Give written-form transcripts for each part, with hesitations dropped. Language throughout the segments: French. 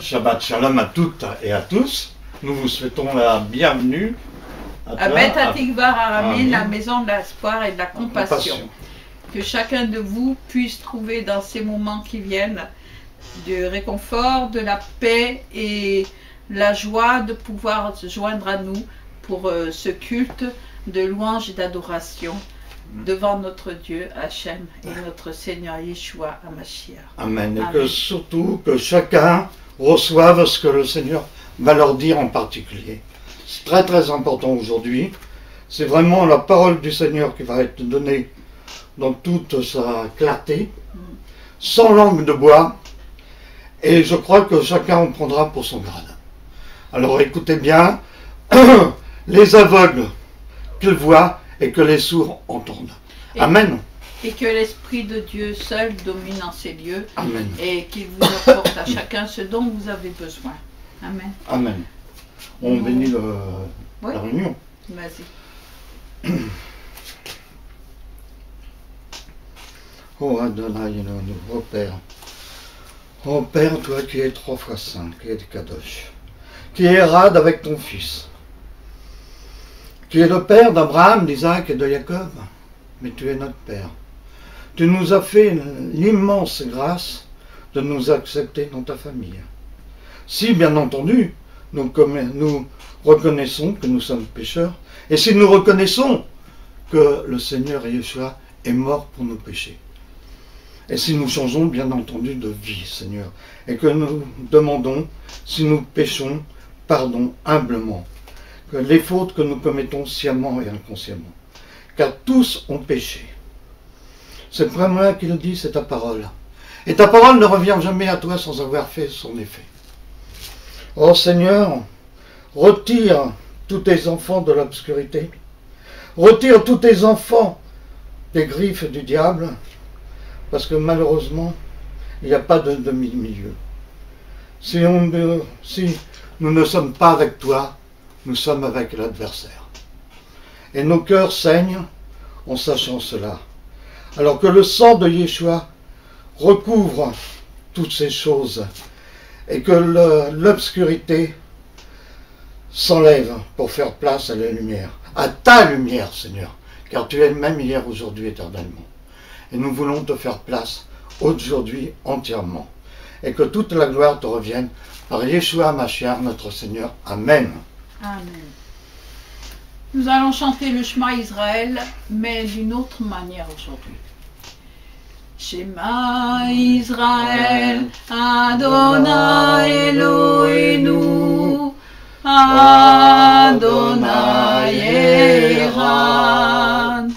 Shabbat Shalom à toutes et à tous. Nous vous souhaitons la bienvenue à Beth Atikva Haramim, la maison de l'espoir et de la compassion. Que chacun de vous puisse trouver dans ces moments qui viennent du réconfort, de la paix et la joie de pouvoir se joindre à nous pour ce culte de louange et d'adoration devant notre Dieu Hachem et notre Seigneur Yeshua HaMashiach. Amen. Et que surtout que chacun reçoive ce que le Seigneur va leur dire en particulier. C'est très très important aujourd'hui. C'est vraiment la parole du Seigneur qui va être donnée dans toute sa clarté, sans langue de bois, et je crois que chacun en prendra pour son grade. Alors écoutez bien, les aveugles qu'ils voient et que les sourds entendent. Amen. Et que l'Esprit de Dieu seul domine en ces lieux. Amen. Et qu'il vous apporte à chacun ce dont vous avez besoin. Amen. Amen. On bénit la réunion. Vas-y. Oh Adonai, oh Père. Oh Père, toi qui es 3 fois saint, qui es Kadosh, qui es rade avec ton Fils, qui es le Père d'Abraham, d'Isaac et de Jacob, mais tu es notre Père. Tu nous as fait l'immense grâce de nous accepter dans ta famille. Si, bien entendu, nous reconnaissons que nous sommes pécheurs, et si nous reconnaissons que le Seigneur Yeshua est mort pour nos péchés, et si nous changeons bien entendu de vie, Seigneur, et que nous demandons, si nous péchons, pardon humblement, que les fautes que nous commettons sciemment et inconsciemment, car tous ont péché. C'est vraiment qu'il dit, c'est ta parole. Et ta parole ne revient jamais à toi sans avoir fait son effet. Oh Seigneur, retire tous tes enfants de l'obscurité. Retire tous tes enfants des griffes du diable. Parce que malheureusement, il n'y a pas de demi-milieu. Si nous ne sommes pas avec toi, nous sommes avec l'adversaire. Et nos cœurs saignent en sachant cela. Alors que le sang de Yeshua recouvre toutes ces choses et que l'obscurité s'enlève pour faire place à la lumière, à ta lumière, Seigneur, car tu es le même hier, aujourd'hui, éternellement. Et nous voulons te faire place aujourd'hui entièrement. Et que toute la gloire te revienne par Yeshua HaMashiach, notre Seigneur. Amen. Amen. Nous allons chanter le Shema Israël, mais d'une autre manière aujourd'hui. Shema Israël, Adonai Eloheinu, Adonai Echad.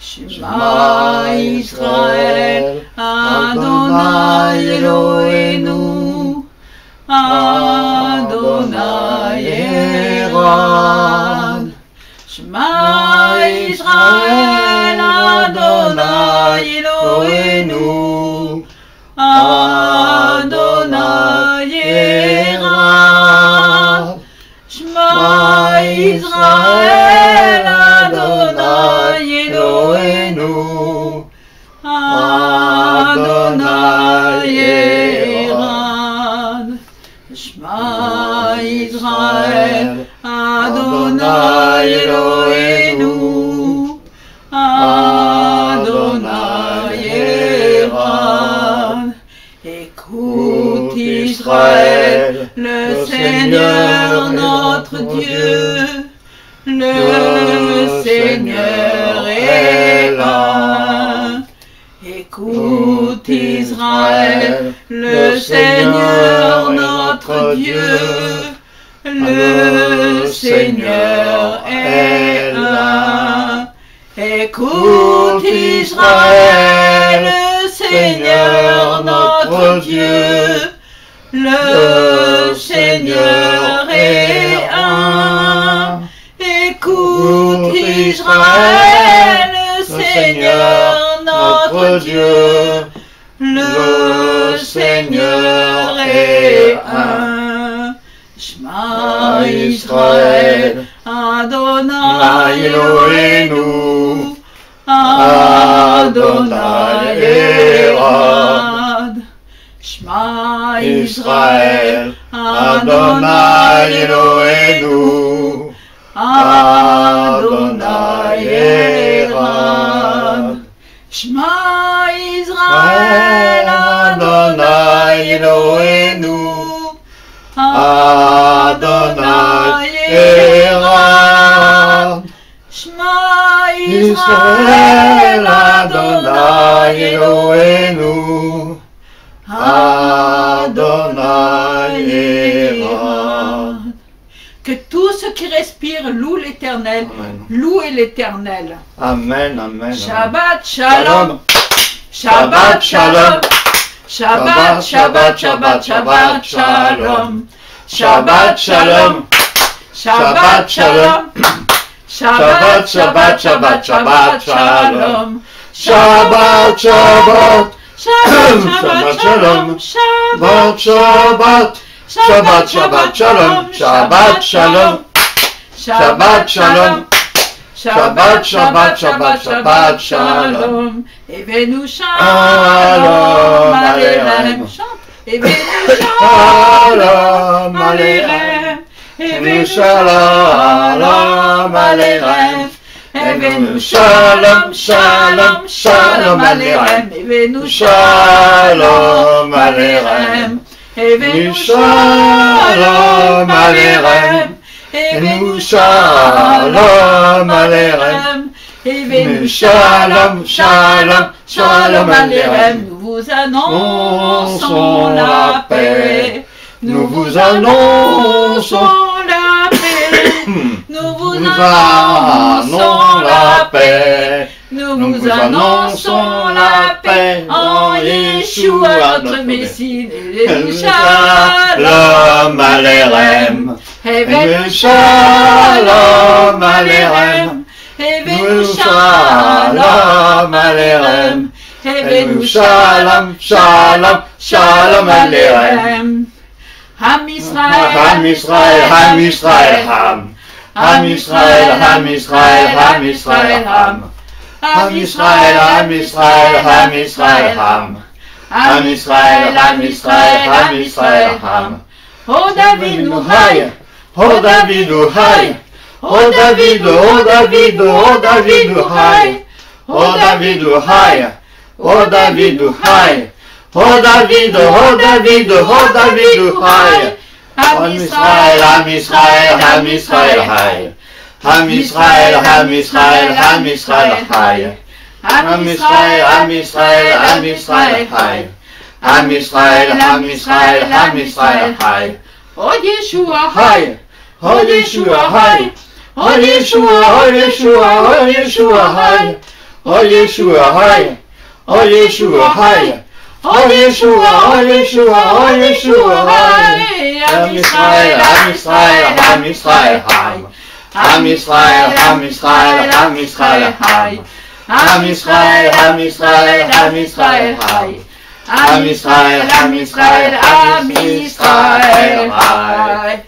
Shema Israël, Adonai Eloheinu, Adonai Echad. Shema Israël, Adonai Eloheinu, Adonai Echad. Shema Israël, Adonai Eloheinu, Adonai Echad. Shema Israël, Adonai Eloheinu, Adonai Echad. Écoute Israël, le Seigneur notre Dieu, le Seigneur est l'un. Écoute Israël, le Seigneur notre Dieu, le Seigneur est l'un. Écoute Israël, le Seigneur notre Dieu, le Seigneur est un. Écoute Israël, le Seigneur notre Dieu, le Seigneur est un. Shema Israël, Adonai Eloheinu, Adonai Echad. Shema Israël, Adonai Eloheinu, Adonai Echad. Shema Israël, Adonai Eloheinu, Adonai Echad. Shema Israël, Adonai Eloheinu, Adonai Echad. Que tout ce qui respire loue l'Éternel, louez l'Éternel. Amen, amen. Shabbat Shalom, Shabbat Shalom, Shabbat, Shabbat, Shabbat, Shabbat Shalom, Shabbat Shalom, Shabbat Shalom, Shabbat, Shabbat, Shabbat, Shabbat Shalom, Shabbat Shabbat, Shabbat Shalom, Shabbat Shabbat, Shabbat Shabbat Shalom, Shabbat Shalom, Shabbat Shalom, Shabbat Shabbat Shabbat Shabbat Shalom. Evenu Shalom Aleichem, Evenu Shalom Aleichem, Evenu Shalom Aleichem, Evenu Shalom Shalom Shalom Aleichem, Evenu Shalom Aleichem, Evenu Shalom Aleichem, Evenu Shalom Aleichem, Evenu Shalom Shalom Shalom Aleichem. Nous vous annonçons la paix, nous vous annonçons la paix, nous vous annonçons la paix, nous vous annonçons la paix en Yeshua notre Messie. Evenu Shalom Aleichem, Evenu Shalom Aleichem, Evenu Shalom Aleichem, Evenu Shalom Shalom Shalom Aleichem. Ham Israël, Ham Israël, Ham Israël, Ham. Ham Israël, Ham Israël, Ham Israël, Ham. Ham Israël, Ham Israël, Ham Israël, Ham. Ham Israël, Ham Israël, Ham Israël, Ham. Oh David nous haï, Oh David, oh Haï. Oh David, oh David, oh David, oh Haï. Oh David, oh Haï. Oh David, oh Haï. Oh David, oh David, oh David, oh Haï. Ham Israël, Ham Israël, Ham Israël, Haï. Ham Israël, Ham Israël, Ham Israël, Haï. Ham Israël, Ham Israël, Ham Israël, Haï. Ham Israël, Ham Israël, Ham Israël, Haï. Oh Yeshua, Haï. Oh Yeshua, Haï. Oh Yeshua, oh Yeshua, oh Yeshua, Haï. Oh Yeshua, Haï. Oh Yeshua, Haï. Oh Yeshua, oh Yeshua, oh Yeshua, Haï. Ham Israël, Ham Israël, Ham Israël, Haï. Ham Israël, Ham Israël, Ham Israël, Haï. Ham Israël, Ham Israël, Ham Israël, Haï. Ham Israël, Ham Israël, Ham Israël, Haï.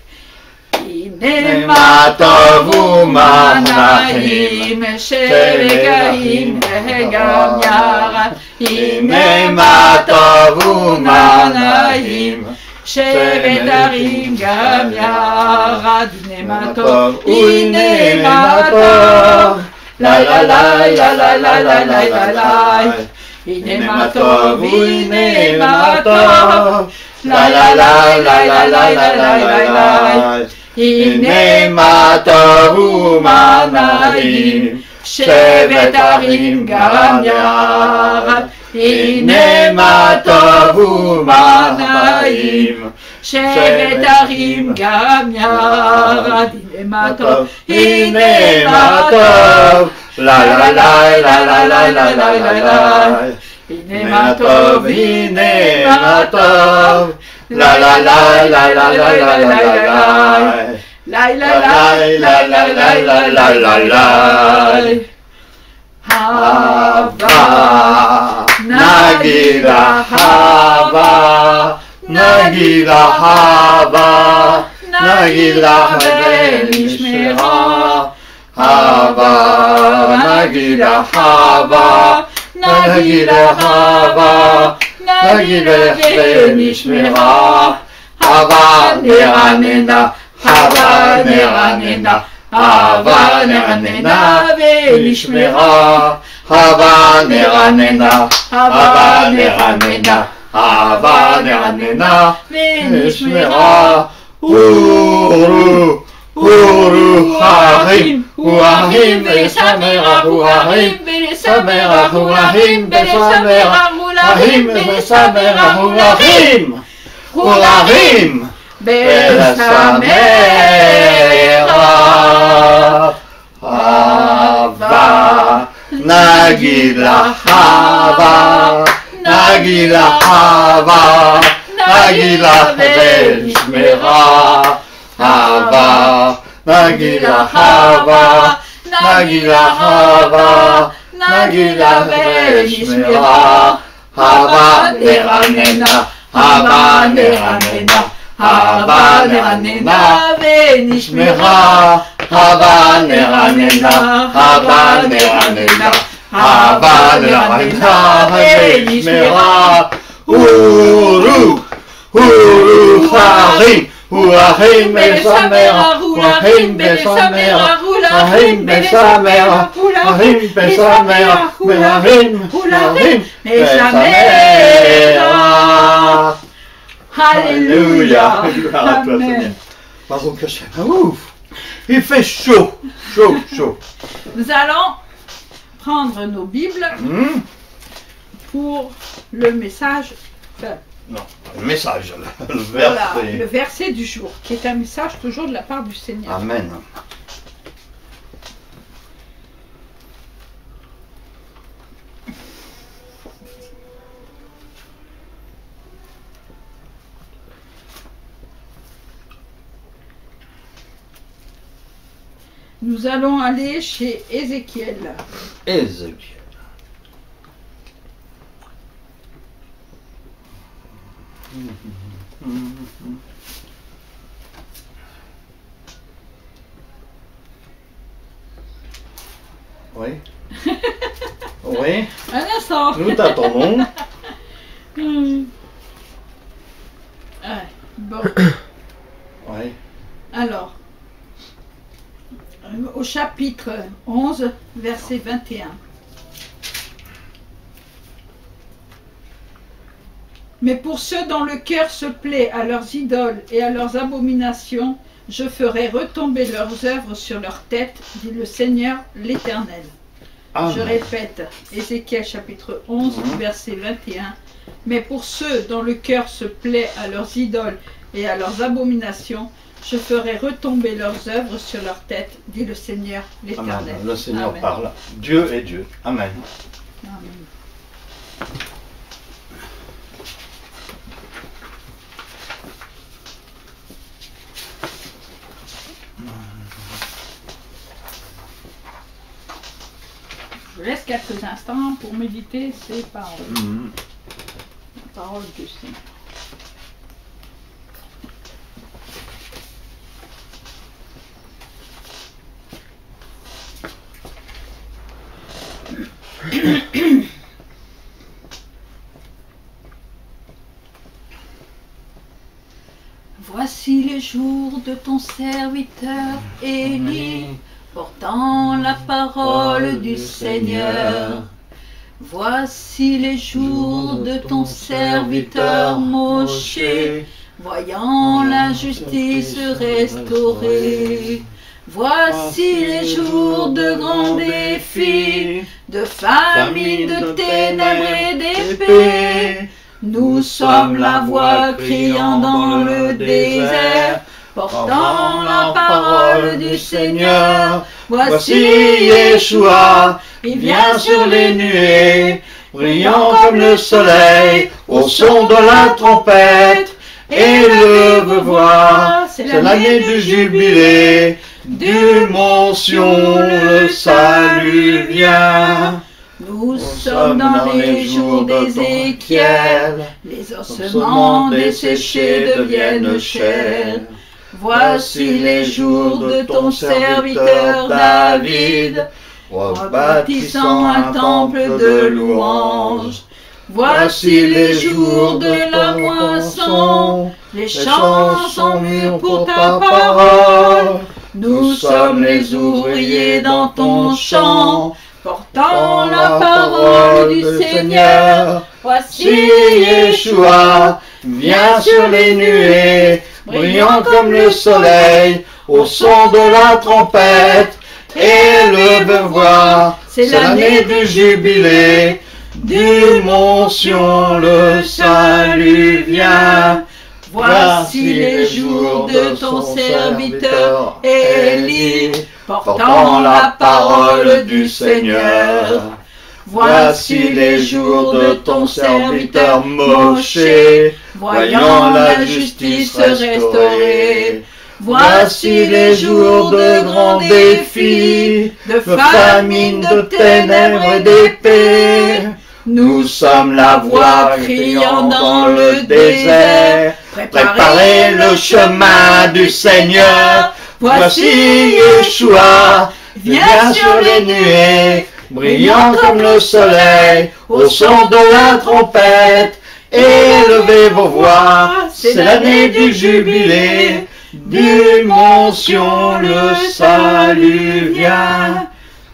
Hine ma tovu manahim, shevegahim vegam yara. Hine ma tovu manahim, shevetarim gam yara. Hine ma tov, hine ma tov, la la la la la la la la la la. Hine ma tov, hine ma tov, la la la la la la la la la. Hine ma tovu manahim, shevetarim gam yara. Hine ma tovu manahim, shevetarim gam yara. Hine ma tov, hine ma tov, la la la la la la la la la la. Hine ma tov, hine ma tov, la la la la la la la la la la. La la la la la la la la la la. Hava, Nagila Hava, Nagila Hava, Nagila Velishmera, Hava, Nagila Hava, Nagila Hava, Nagila Benishmera, Hava Neranena, Hava Neranena, Hava Neranena, Benishmera, Hava Neranena, Hava Neranena, Hava Neranena, Benishmera, Uru, Uru Harim, Uahim, Besamera, Uahim, Besamera, Uahim, Besamera, Uahim, Besamera, Uahim, Uahim, Besamera, Hava, Nagila Hava, Nagila Hava, Nagila Benishmera, Hava, Nagila Hava, Nagila Hava, Nagila Benishmera, Hava Neranena, Hava Neranena, Hava Neranena, Benishmera, Hava Neranena, Hava Neranena, Hava Neranena, Benishmera, Uru, Uru Harim, Uahim Besamera, Uahim Besamera, Uahim Besamera, Uahim Besamera, Uahim Besamera. Alléluia. Amen. Baruch Hashem. Ouf, il fait chaud, chaud, chaud. Nous allons prendre nos Bibles pour le message. Non, le message, le verset. Voilà, le verset du jour, qui est un message toujours de la part du Seigneur. Amen. Nous allons aller chez Ézéchiel. Ézéchiel. Oui. Oui. Un instant. Nous t'attendons. Bon. Oui. Alors, au chapitre 11, verset 21. Mais pour ceux dont le cœur se plaît à leurs idoles et à leurs abominations, je ferai retomber leurs œuvres sur leur tête, dit le Seigneur l'Éternel. Je répète, Ézéchiel chapitre 11, verset 21. Mais pour ceux dont le cœur se plaît à leurs idoles et à leurs abominations, je ferai retomber leurs œuvres sur leur tête, dit le Seigneur l'Éternel. Le Seigneur Amen. parle. Dieu est Dieu. Amen. Amen. Je laisse quelques instants pour méditer ces paroles. La parole du Seigneur. Voici les jours de ton serviteur Élie, portant la parole du Seigneur. Voici les jours de ton serviteur Moshe, voyant la justice restaurée. Voici les jours de grands défis, de famine, de ténèbres et d'épée. Nous sommes la voix criant dans le désert, portant la parole du Seigneur. Voici Yeshua, il vient sur les nuées, brillant comme le soleil, au son de la trompette. Et le voix, c'est l'année du jubilé, du mont Sion, le salut vient. Nous sommes dans les jours d'Ézéchiel, les ossements desséchés deviennent chair. Voici les jours de ton serviteur David, rebâtissant un temple de louange. Voici les jours de la moisson, les champs sont mûrs pour ta parole. Nous sommes les ouvriers dans ton champ, portant la parole du Seigneur. Voici Yeshua, viens sur les nuées, brillant comme le soleil, au son de la trompette. Élève voix, c'est l'année du jubilé, du mont Sion le salut vient. Voici les jours de ton serviteur Élie, portant la parole du Seigneur. Voici les jours de ton serviteur Moshe, voyant la justice restaurée. Voici les jours de grands défis, de famine, de ténèbres et d'épée. Nous sommes la voix criant dans le désert. Préparez le chemin du Seigneur. Voici Yeshua, viens sur les nuées, brillant comme le soleil, au son de la trompette. Élevez vos voix, c'est l'année du jubilé. Du mont Sion le salut vient.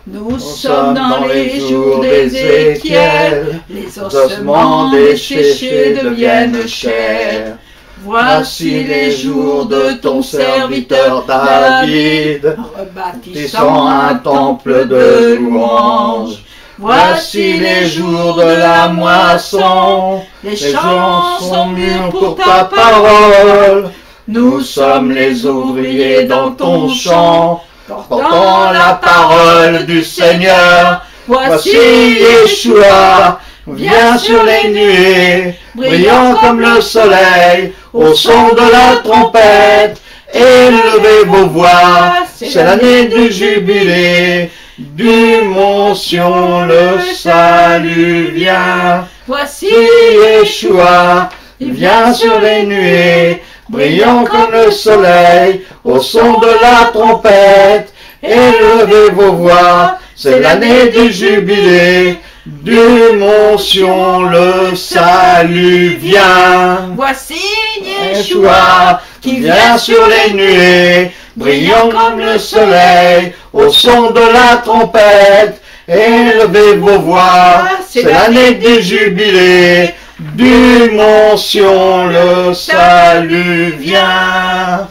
Nous sommes dans les jours d'Ézéchiel, les ossements desséchés deviennent chair. Voici les jours de ton serviteur David, rebâtissant un temple de louange. Voici les jours de la moisson, les champs sont mûrs pour ta parole. Nous sommes les ouvriers dans ton champ, portant la parole du Seigneur. Voici Yeshua, viens sur les nuées, brillant comme le soleil, au son de la trompette. Élevez vos voix, c'est l'année du jubilé, du mont Sion le salut vient. Voici Yeshua, viens sur les nuées, brillant comme le soleil, au son de la trompette. Élevez vos voix, c'est l'année du jubilé, du mont Sion le salut vient. Voici Yeshua, qui vient sur les nuées, brillant comme le soleil, au son de la trompette. Élevez vos voix, c'est l'année du jubilé, du mont Sion le salut vient.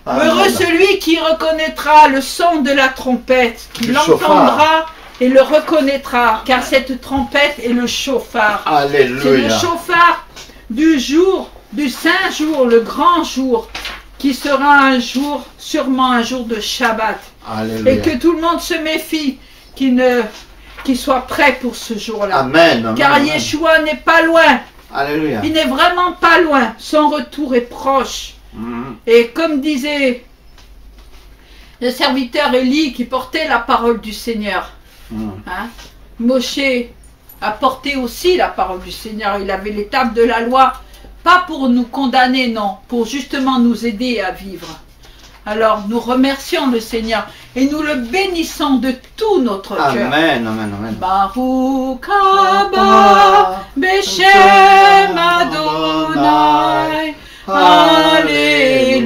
Heureux celui qui reconnaîtra le son de la trompette, qui l'entendra et le reconnaîtra, car cette trompette est le chauffard. Alléluia. C'est le chauffard du jour, du saint jour, le grand jour, qui sera un jour, sûrement un jour de Shabbat. Alléluia. Et que tout le monde se méfie, qu'il soit prêt pour ce jour-là. Amen. Car Amen. Yeshua n'est pas loin. Alléluia. Il n'est vraiment pas loin. Son retour est proche. Et comme disait le serviteur Élie qui portait la parole du Seigneur, hein, Moshe a porté aussi la parole du Seigneur. Il avait l'étape de la loi, pas pour nous condamner, non, pour justement nous aider à vivre. Alors nous remercions le Seigneur et nous le bénissons de tout notre cœur. Amen, amen, amen. Baruch haba Beshem Adonai. Alléluia.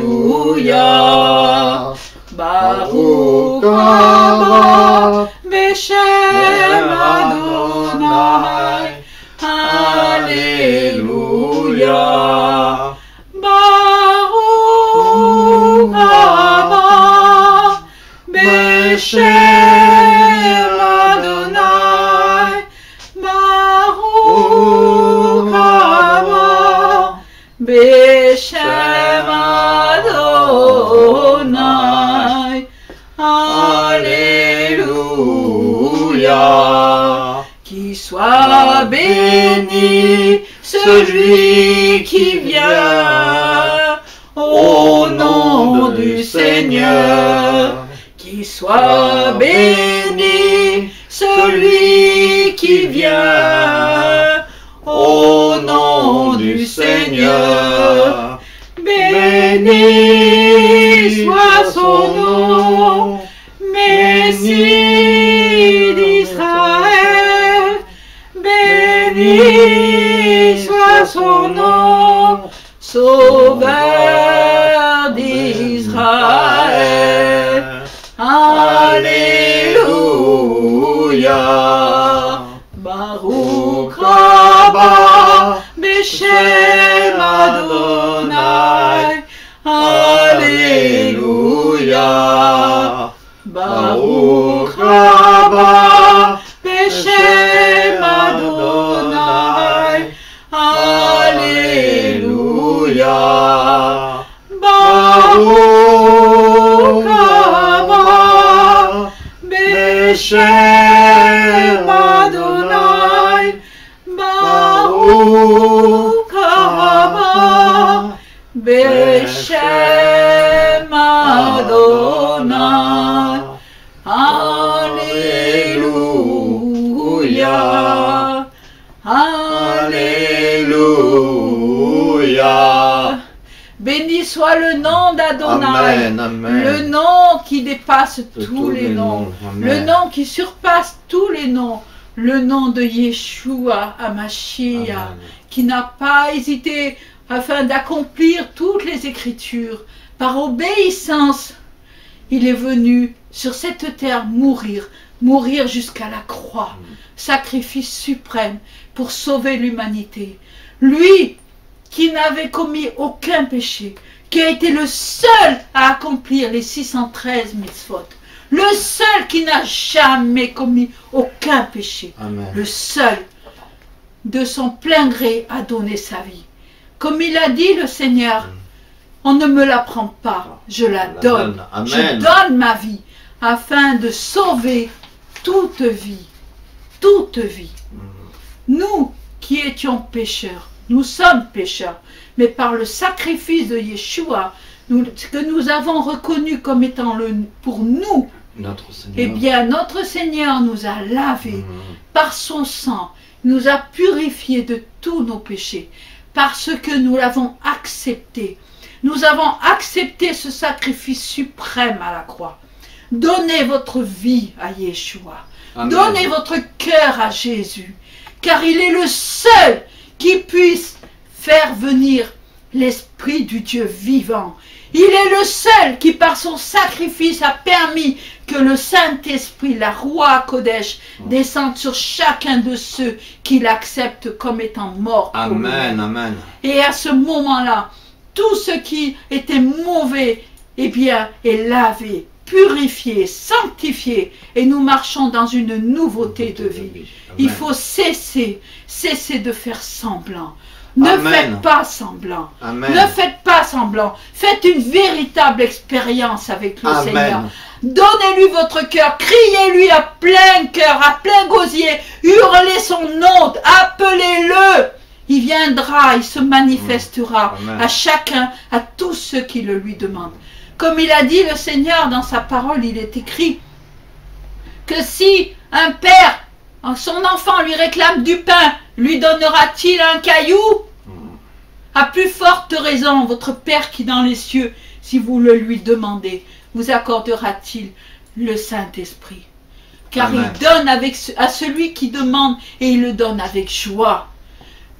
Baruch haba Beshem Adonai. Alléluia. Baruch haba Beshem Adonai. Baruch haba Beshem Adonai. Alléluia. Qu'il soit béni celui qui vient au nom du Seigneur. Qu'il soit béni celui qui vient au nom du Seigneur. Béni soit son nom, Messie. Béni soit son nom, Sauveur d'Israël. Alléluia. Baruch Rabba Beshem Adonai. Alléluia. Baruch Rabba Beshem Adonai. Alléluia. Baruch Rabba Beshem Adonai. Baruch Rabba Beshem Adonai. Alléluia. Alléluia. Béni soit le nom d'Adonai, le nom qui dépasse tous les noms, le nom qui surpasse tous les noms, le nom de Yeshua HaMashiach, qui n'a pas hésité afin d'accomplir toutes les Écritures. Par obéissance, il est venu sur cette terre mourir jusqu'à la croix, sacrifice suprême pour sauver l'humanité. Lui qui n'avait commis aucun péché, qui a été le seul à accomplir les 613 mitzvot, le seul qui n'a jamais commis aucun péché, le seul de son plein gré a donné sa vie. Comme il a dit le Seigneur, on ne me la prend pas, je la donne. Je donne ma vie afin de sauver toute vie, toute vie. Nous qui étions pécheurs, nous sommes pécheurs, mais par le sacrifice de Yeshua, que nous avons reconnu comme étant pour nous, eh bien notre Seigneur nous a lavés par son sang, nous a purifiés de tous nos péchés, parce que nous l'avons accepté. Nous avons accepté ce sacrifice suprême à la croix. Donnez votre vie à Yeshua. Amen. Donnez votre cœur à Jésus, car il est le seul qui puisse faire venir l'Esprit du Dieu vivant. Il est le seul qui, par son sacrifice, a permis que le Saint-Esprit, la Roi Kodesh, descende sur chacun de ceux qui l'acceptent comme étant morts. Amen, amen. Et à ce moment-là, tout ce qui était mauvais, eh bien, est lavé, purifié, sanctifié, et nous marchons dans une nouveauté de vie. Il faut cesser de faire semblant. Ne faites pas semblant. Amen. Ne faites pas semblant. Faites une véritable expérience avec le Seigneur. Donnez-lui votre cœur. Criez-lui à plein cœur, à plein gosier. Hurlez son nom. Appelez-le. Il viendra, il se manifestera à chacun, à tous ceux qui le lui demandent. Comme il a dit le Seigneur dans sa parole, il est écrit que si un père, son enfant lui réclame du pain, lui donnera-t-il un caillou? À plus forte raison, votre Père qui est dans les cieux, si vous le lui demandez, vous accordera-t-il le Saint-Esprit? Car il donne à celui qui demande, et il le donne avec joie.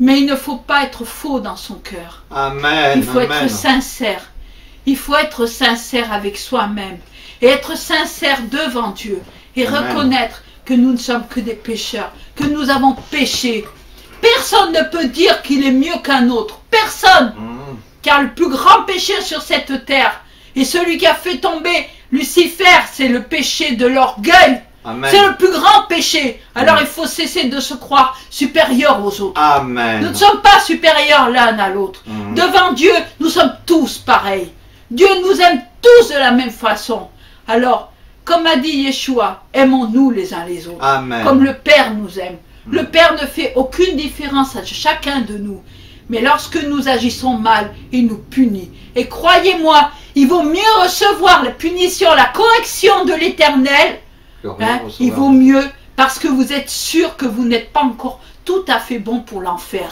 Mais il ne faut pas être faux dans son cœur. Il faut être sincère. Il faut être sincère avec soi-même. Et être sincère devant Dieu. Et reconnaître que nous ne sommes que des pécheurs. Que nous avons péché. Personne ne peut dire qu'il est mieux qu'un autre. Personne. Car le plus grand péché sur cette terre, et celui qui a fait tomber Lucifer, c'est le péché de l'orgueil. C'est le plus grand péché. Alors il faut cesser de se croire supérieur aux autres. Nous ne sommes pas supérieurs l'un à l'autre. Devant Dieu, nous sommes tous pareils. Dieu nous aime tous de la même façon. Alors, comme a dit Yeshua, aimons-nous les uns les autres. Comme le Père nous aime. Le Père ne fait aucune différence à chacun de nous. Mais lorsque nous agissons mal, il nous punit. Et croyez-moi, il vaut mieux recevoir la punition, la correction de l'Éternel. Il vaut mieux parce que vous êtes sûr que vous n'êtes pas encore tout à fait bon pour l'enfer.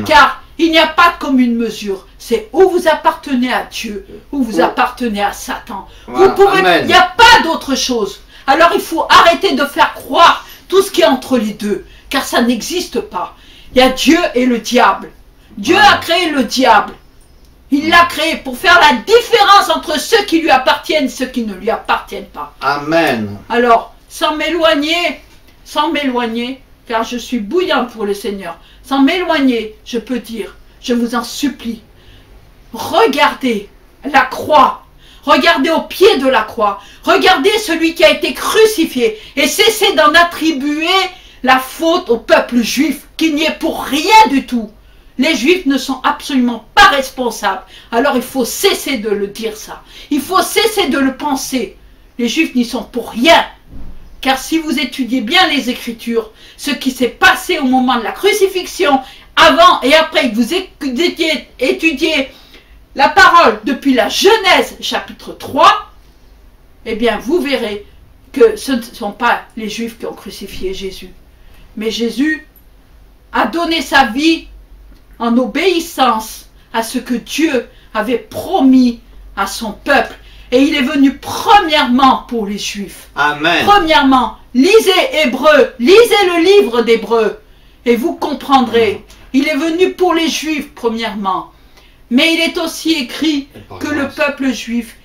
Car il n'y a pas de commune mesure. C'est où vous appartenez à Dieu, ou vous appartenez à Satan. Vous pouvez, il n'y a pas d'autre chose. Alors il faut arrêter de faire croire tout ce qui est entre les deux, car ça n'existe pas. Il y a Dieu et le diable. Dieu a créé le diable. Il l'a créé pour faire la différence entre ceux qui lui appartiennent et ceux qui ne lui appartiennent pas. Amen. Alors, sans m'éloigner, car je suis bouillant pour le Seigneur, sans m'éloigner, je peux dire, je vous en supplie, regardez la croix, regardez au pied de la croix, regardez celui qui a été crucifié et cessez d'en attribuer la faute au peuple juif, qui n'y est pour rien du tout. Les Juifs ne sont absolument pas responsables. Alors il faut cesser de le dire ça. Il faut cesser de le penser. Les Juifs n'y sont pour rien. Car si vous étudiez bien les Écritures, ce qui s'est passé au moment de la crucifixion, avant et après que vous étudiez la parole depuis la Genèse chapitre 3, eh bien vous verrez que ce ne sont pas les Juifs qui ont crucifié Jésus. Mais Jésus a donné sa vie en obéissance à ce que Dieu avait promis à son peuple. Et il est venu premièrement pour les Juifs. Amen. Premièrement, lisez Hébreu, lisez le livre d'Hébreu, et vous comprendrez. Il est venu pour les Juifs premièrement. Mais il est aussi écrit que le peuple juif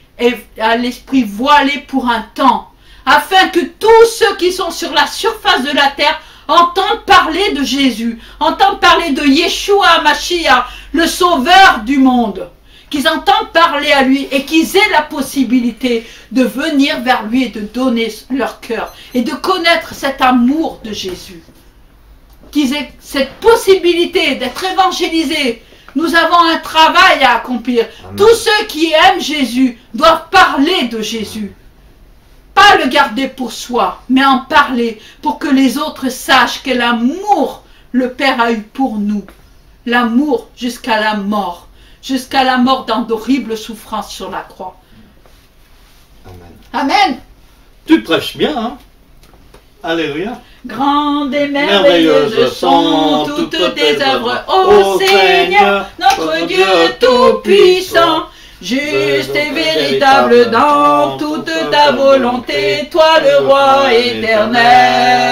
a l'esprit voilé pour un temps, afin que tous ceux qui sont sur la surface de la terre entendent parler de Jésus, entendent parler de Yeshua HaMashiach, le sauveur du monde, qu'ils entendent parler à lui et qu'ils aient la possibilité de venir vers lui et de donner leur cœur et de connaître cet amour de Jésus. Qu'ils aient cette possibilité d'être évangélisés. Nous avons un travail à accomplir. Amen. Tous ceux qui aiment Jésus doivent parler de Jésus. Pas le garder pour soi, mais en parler pour que les autres sachent quel amour le Père a eu pour nous. L'amour jusqu'à la mort dans d'horribles souffrances sur la croix. Amen. Amen. Tu prêches bien, hein? Alléluia. Grandes et merveilleuses sont toutes tes œuvres, ô Seigneur, notre Dieu Tout-Puissant. Juste et véritable dans toute ta volonté, toi le roi éternel,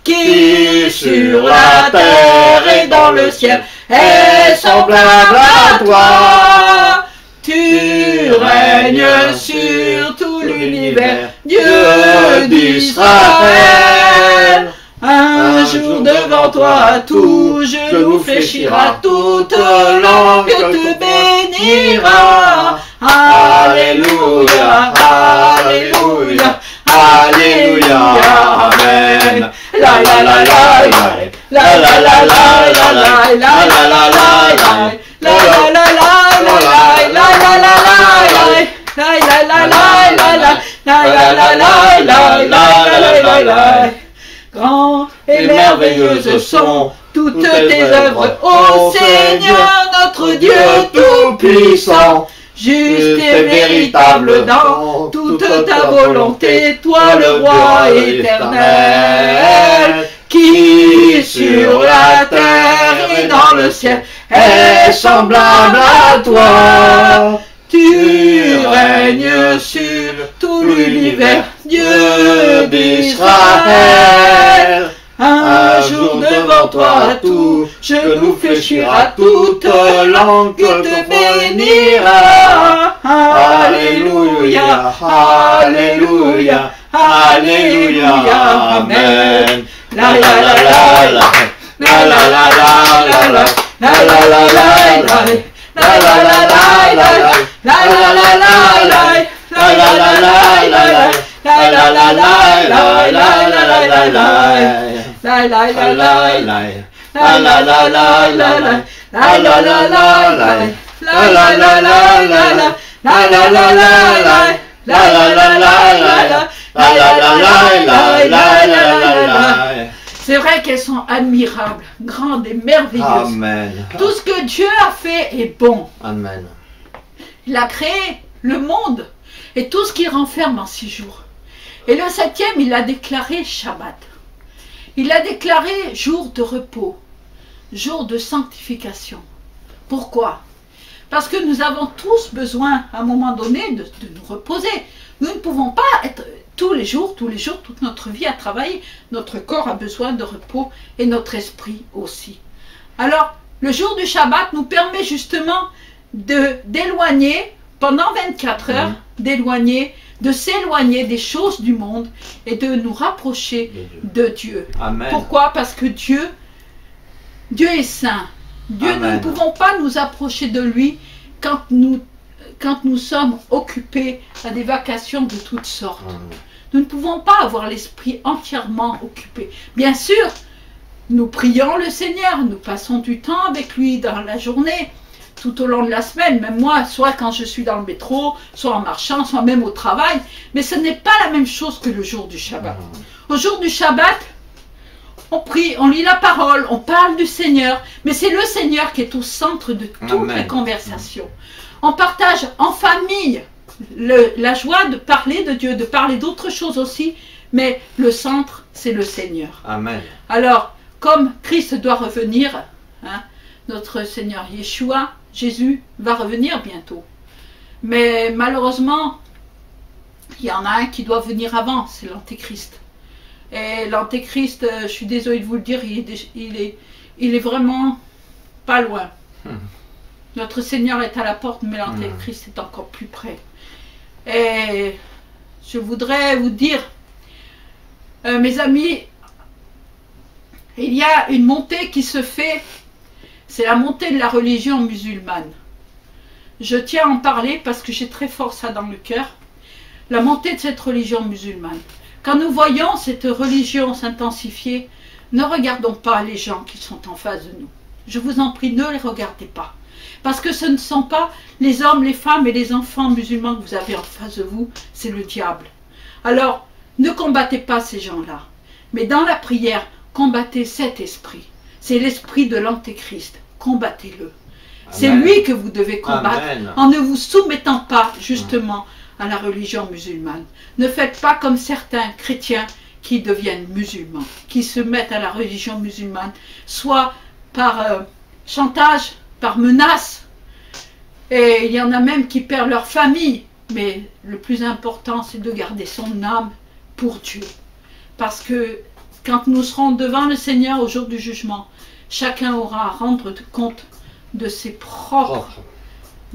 qui sur la terre et dans le ciel est semblable à toi. Tu règnes sur tout l'univers, Dieu d'Israël. Un jour devant toi, tout genou fléchira, toute langue te bénira. Alléluia, Alléluia, Alléluia, Amen. La la la la la la la la la la la la la la. Grand et merveilleuses sont toutes tes œuvres, ô Seigneur, notre Dieu Tout-Puissant. Juste et véritable dans toute ta volonté, toi le roi éternel, qui sur la terre et dans le ciel est semblable à toi. Tu règnes sur tout l'univers, Dieu d'Israël. Un jour devant toi, tout genou fléchira, toute langue te bénira. Alléluia, Alléluia, Alléluia, Amen. La la la la la, la la la la la, la la la la la, la la la la la, la la la la la, la la la la la, la la la la la, la la la la la. La la la la la, la la la la la, la la la la la, la la la la la, la la la la la, la la la la la. C'est vrai qu'elles sont admirables, grandes et merveilleuses. Amen. Tout ce que Dieu a fait est bon. Amen. Il a créé le monde et tout ce qu'il renferme en 6 jours. Et le 7e, il a déclaré Shabbat. Il a déclaré jour de repos, jour de sanctification. Pourquoi? Parce que nous avons tous besoin, à un moment donné, de nous reposer. Nous ne pouvons pas être tous les jours, toute notre vie à travailler. Notre corps a besoin de repos et notre esprit aussi. Alors, le jour du Shabbat nous permet justement d'éloigner, pendant 24 heures, de s'éloigner des choses du monde et de nous rapprocher de Dieu. Amen. Pourquoi? Parce que Dieu est saint. Dieu, nous ne pouvons pas nous approcher de lui quand nous sommes occupés à des vacations de toutes sortes. Nous ne pouvons pas avoir l'esprit entièrement occupé. Bien sûr, nous prions le Seigneur, nous passons du temps avec lui dans la journée, tout au long de la semaine, même moi, soit quand je suis dans le métro, soit en marchant, soit même au travail, mais ce n'est pas la même chose que le jour du Shabbat. Au jour du Shabbat, on prie, on lit la parole, on parle du Seigneur, mais c'est le Seigneur qui est au centre de toutes les conversations. On partage en famille la joie de parler de Dieu, de parler d'autres choses aussi, mais le centre, c'est le Seigneur. Amen. Alors, comme Christ doit revenir, hein, notre Seigneur Yeshua, Jésus, va revenir bientôt. Mais malheureusement, il y en a un qui doit venir avant, c'est l'Antéchrist. Et l'Antéchrist, je suis désolée de vous le dire, il est vraiment pas loin. Notre Seigneur est à la porte, mais l'Antéchrist est encore plus près. Et je voudrais vous dire, mes amis, il y a une montée qui se fait, c'est la montée de la religion musulmane. Je tiens à en parler parce que j'ai très fort ça dans le cœur. La montée de cette religion musulmane. Quand nous voyons cette religion s'intensifier, ne regardons pas les gens qui sont en face de nous. Je vous en prie, ne les regardez pas. Parce que ce ne sont pas les hommes, les femmes et les enfants musulmans que vous avez en face de vous, c'est le diable. Alors, ne combattez pas ces gens-là. Mais dans la prière, combattez cet esprit. C'est l'esprit de l'Antéchrist. Combattez-le. C'est lui que vous devez combattre en ne vous soumettant pas justement à la religion musulmane. Ne faites pas comme certains chrétiens qui deviennent musulmans, qui se mettent à la religion musulmane, soit par chantage, par menace, et il y en a même qui perdent leur famille. Mais le plus important, c'est de garder son âme pour Dieu. Parce que quand nous serons devant le Seigneur au jour du jugement, chacun aura à rendre compte de ses propres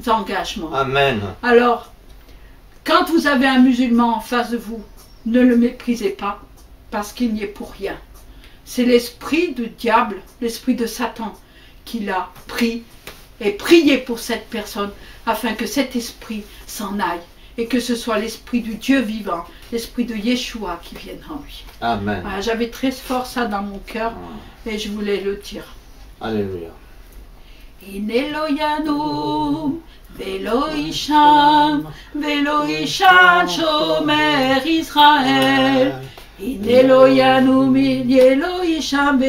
engagements. Amen. Alors, quand vous avez un musulman en face de vous, ne le méprisez pas, parce qu'il n'y est pour rien. C'est l'esprit du diable, l'esprit de Satan, qui l'a pris et prié pour cette personne, afin que cet esprit s'en aille, et que ce soit l'esprit du Dieu vivant, l'esprit de Yeshua qui vienne en lui. Amen. Voilà, j'avais très fort ça dans mon cœur, et je voulais le dire. Alléluia. Hine lo yanum, velo isham shomer Israël. Hine lo yanum, velo isham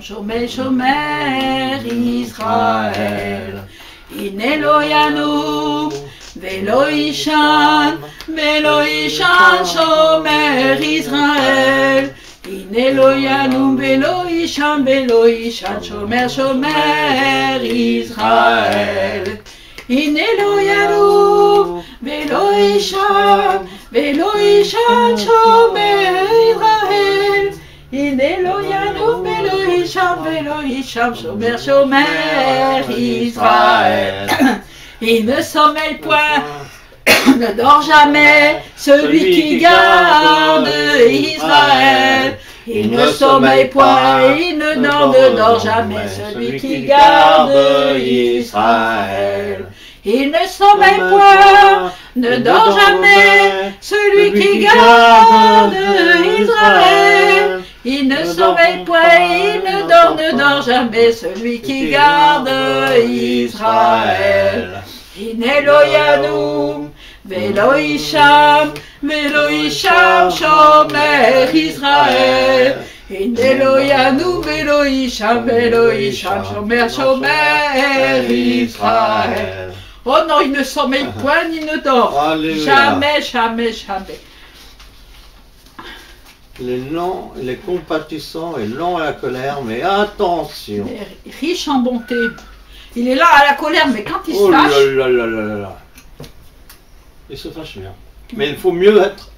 shomer Israël. Hine lo yanum, velo isham shomer Israël. Hine lo yanum velo isham shomer Israël. Hine lo yanum velo isham shomer Israël. Hine lo yanum velo isham shomer Israël. Il ne sommeille point, ne dort jamais, celui qui garde Israël. Il ne sommeille point, il ne dort jamais, celui qui garde Israël. Il ne sommeille point, ne dort jamais, celui qui garde Israël. Il ne sommeille point, il ne dort jamais, celui qui garde Israël. Hine lo yanum, velo isham shomer Israël. Hine lo yanum, velo isham shomer Israël. Oh non, il ne sommeille point ni ne dort. Alléluia. Jamais, jamais, jamais. Les compatissants et lents à la colère, mais attention. Riche en bonté. Il est là à la colère, mais quand il se Oh là fâche, là là là là là. Il se fâche bien. Mais il faut mieux être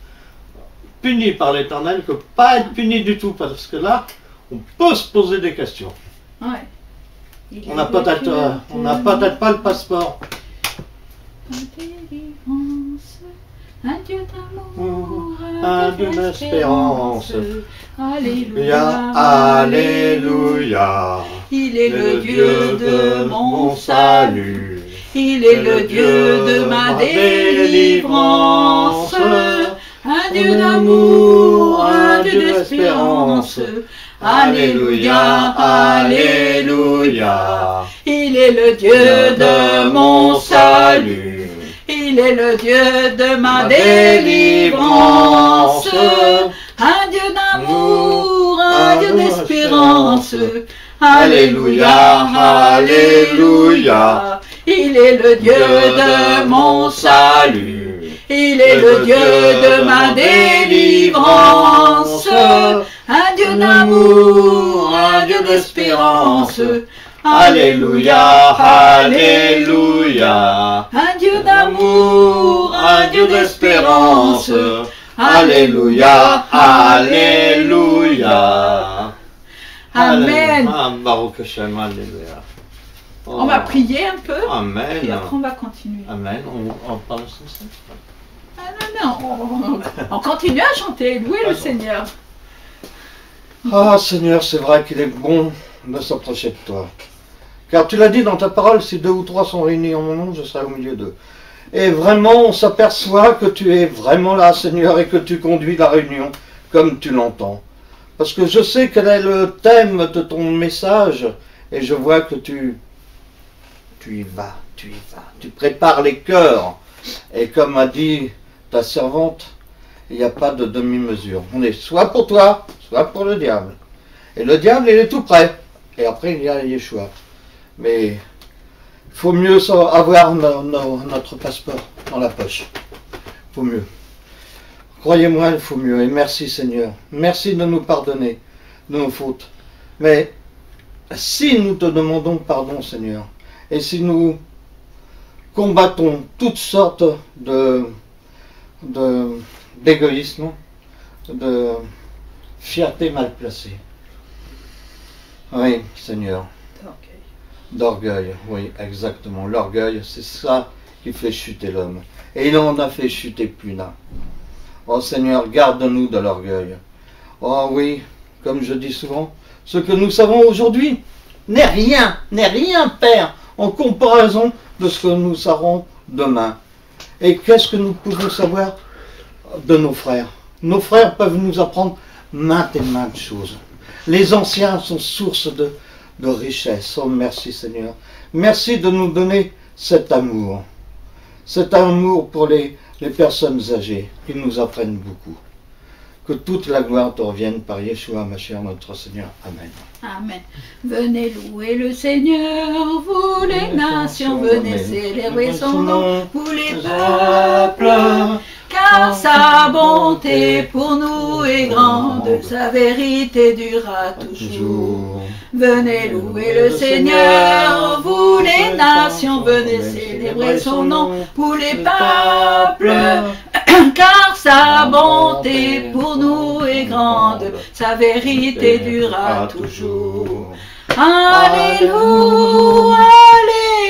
puni par l'Éternel que pas être puni du tout, parce que là, on peut se poser des questions. ouais. On n'a peut-être pas le passeport. Un Dieu d'amour, Un Dieu d'espérance. Alléluia, Alléluia. Il est le Dieu Dieu de mon salut. Il est le Dieu de ma délivrance. Un Dieu d'amour, un Dieu d'espérance. Alléluia, Alléluia. Il est le Dieu de mon salut. Il est le Dieu de ma délivrance. Un Dieu d'amour, un Dieu d'espérance. Alléluia, Alléluia. Il est le Dieu de mon salut. Il est le Dieu de ma délivrance. Un Dieu d'amour, un Dieu d'espérance. Alléluia, Alléluia. Un Dieu d'amour, un Dieu d'espérance. Alléluia, Alléluia. Amen. Baruch Hashem, Alléluia. On va prier un peu, Amen. puis après on va continuer. Amen. On parle sans ça. Ah non, on continue à chanter, louer le Seigneur. Ah Seigneur, c'est vrai qu'il est bon de s'approcher de toi. Car tu l'as dit dans ta parole, si 2 ou 3 sont réunis en mon nom, je serai au milieu d'eux. Et vraiment, on s'aperçoit que tu es vraiment là, Seigneur, et que tu conduis la réunion comme tu l'entends. Parce que je sais quel est le thème de ton message, et je vois que tu y vas. Tu prépares les cœurs. Et comme a dit ta servante, il n'y a pas de demi-mesure. On est soit pour toi, soit pour le diable. Et le diable, il est tout près. Et après, il y a Yeshua. Mais il faut mieux avoir notre passeport dans la poche. Il faut mieux. Croyez-moi, il faut mieux. Et merci Seigneur. Merci de nous pardonner de nos fautes. Mais si nous te demandons pardon Seigneur, et si nous combattons toutes sortes d'égoïsme, de fierté mal placée. Oui, Seigneur. D'orgueil, oui, exactement. L'orgueil, c'est ça qui fait chuter l'homme. Et il en a fait chuter plus d'un. Oh Seigneur, garde-nous de l'orgueil. Oh oui, comme je dis souvent, ce que nous savons aujourd'hui n'est rien, Père, en comparaison de ce que nous saurons demain. Et qu'est-ce que nous pouvons savoir de nos frères? Nos frères peuvent nous apprendre maintes et maintes choses. Les anciens sont source de richesse. Oh merci Seigneur. Merci de nous donner cet amour. Cet amour pour les personnes âgées qui nous apprennent beaucoup. Que toute la gloire te revienne par Yeshua, ma chère, notre Seigneur. Amen. Amen. Venez louer le Seigneur, vous les nations, venez célébrer son nom, vous les peuples, car sa bonté pour nous est grande, sa vérité durera toujours. Venez louer le Seigneur, vous les nations, venez célébrer son nom, vous les peuples, car sa bonté pour nous est grande, sa vérité durera toujours. Alléluia,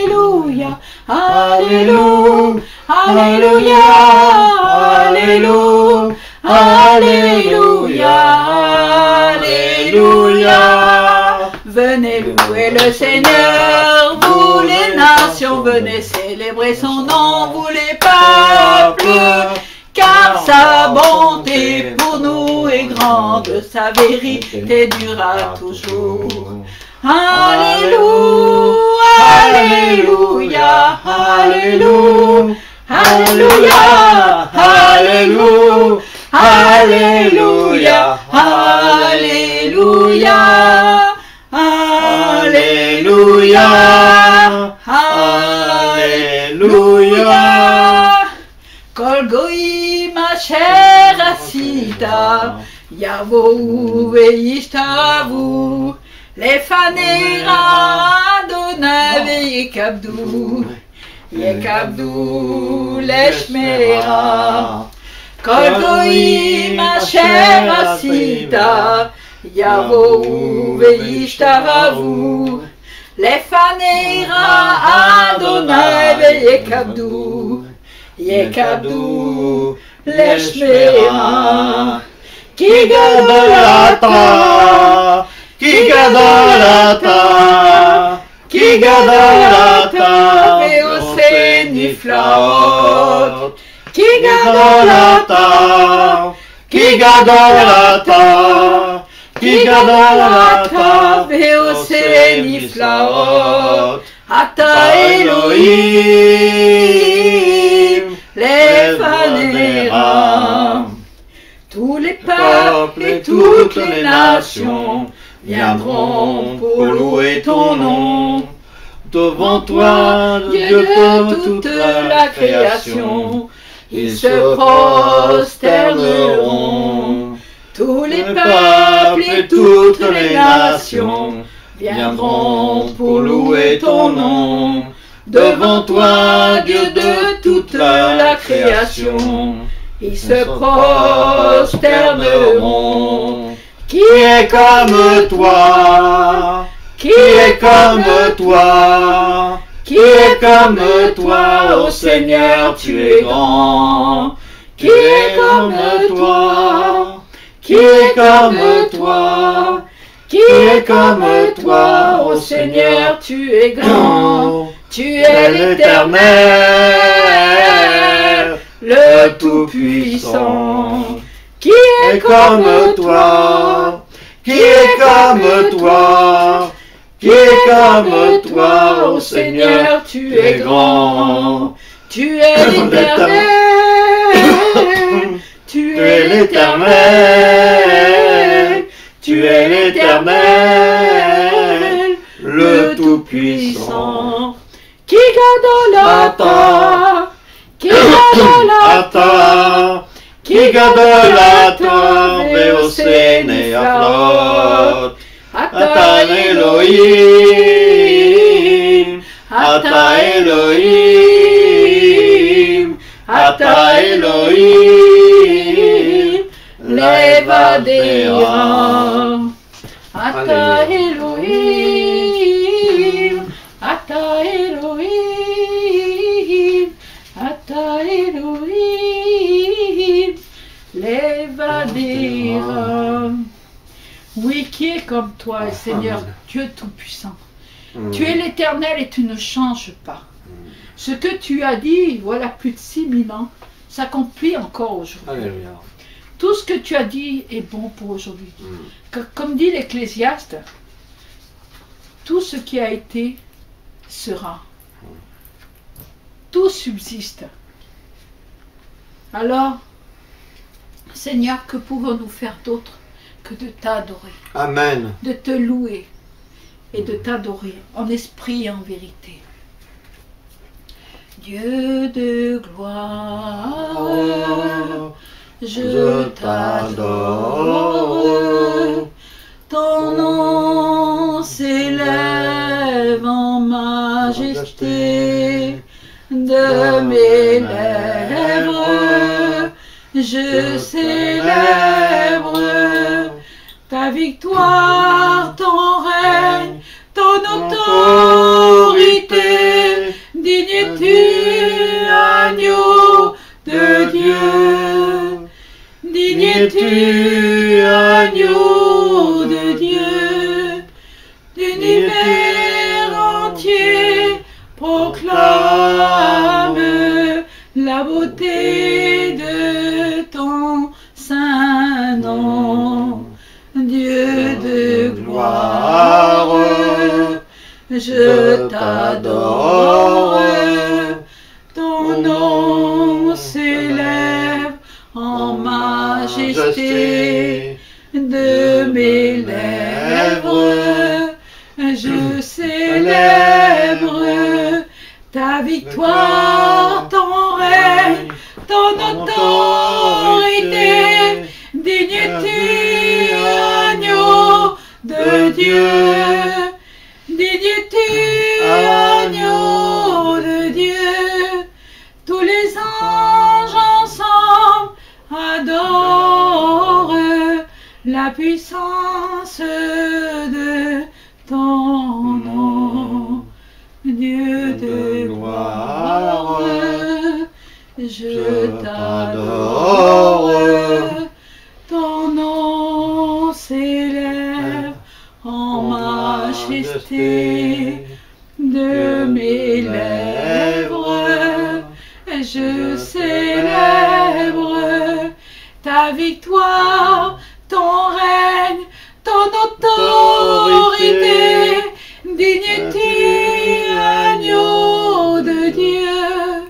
Alléluia, Alléluia, Alléluia, Alléluia, Alléluia, Alléluia. Venez louer le Seigneur, vous les nations, venez célébrer son nom, vous les peuples, car sa bonté pour nous est grande, sa vérité durera toujours. Alléluia, Alléluia, Alléluia, Alléluia, Alléluia, Alléluia, Alléluia, Alléluia, Alléluia. Kol goyim asher asita, yavohu veishtavu, lefanecha Adonai Yekabdou, Yekabdou Leshmera, Kol Goyim Asher Asita, Yavohu Veishtaravu, Lefanera Adonai Yekabdou, Yekabdou Leshmera, Ki gadolata, Ki gadolata, Ki gadolata, Veose niflaot, Ki gadolata, Ki gadolata, Ki gadolata, Veose niflaot, Ata Elohim, Lefanera. Tous les peuples et toutes les nations viendront pour louer ton nom. Devant toi, Dieu de toute la création, ils se prosterneront. Tous les peuples et toutes les nations viendront pour louer ton nom. Devant toi, Dieu de toute la création, ils se prosterneront. Qui est comme toi? Qui est comme toi? Qui est comme toi, ô Seigneur, tu es grand. Qui est comme toi? Qui est comme toi? Qui est comme toi, ô Seigneur, tu es grand. Tu es l'Éternel, le Tout-Puissant. Qui est comme toi? Qui est comme toi? Qui est comme toi, ô Seigneur, tu es grand. Tu es l'Éternel, tu es l'Éternel, tu es l'Éternel, le Tout-Puissant. Qui gadolata, qui gadolata, Qui gadolata, Veose neflaot, Ata Elohim, Ata Elohim, Ata Elohim, Levadera, Ata Elohim, Ata Elohim, Ata Elohim, Levadera. Oui, qui est comme toi, Seigneur, Dieu Tout-Puissant. Tu es l'Éternel et tu ne changes pas. Ce que tu as dit, voilà plus de 6000 ans, s'accomplit encore aujourd'hui. Tout ce que tu as dit est bon pour aujourd'hui. Comme dit l'Ecclésiaste, tout ce qui a été sera. Tout subsiste. Alors, Seigneur, que pouvons-nous faire d'autre que de t'adorer? Amen. De te louer et de t'adorer en esprit et en vérité. Dieu de gloire, je t'adore. Ton nom s'élève en majesté. De mes lèvres, je célèbre ta victoire, ton règne, ton autorité. Digne es-tu, agneau de Dieu. Digne es-tu, agneau de Dieu. L'univers entier proclame la beauté de ton saint nom. Dieu de gloire, je t'adore. Ton nom s'élève en majesté. De mes lèvres, je célèbre ta victoire, ton règne, ton autorité. Digne es-tu, agneau de Dieu. Digne es-tu, la puissance de ton nom, Dieu de gloire, je t'adore, ton nom s'élève en majesté de mes lèvres, je célèbre ta victoire, ton règne, ton autorité, digne-tu, agneau de Dieu,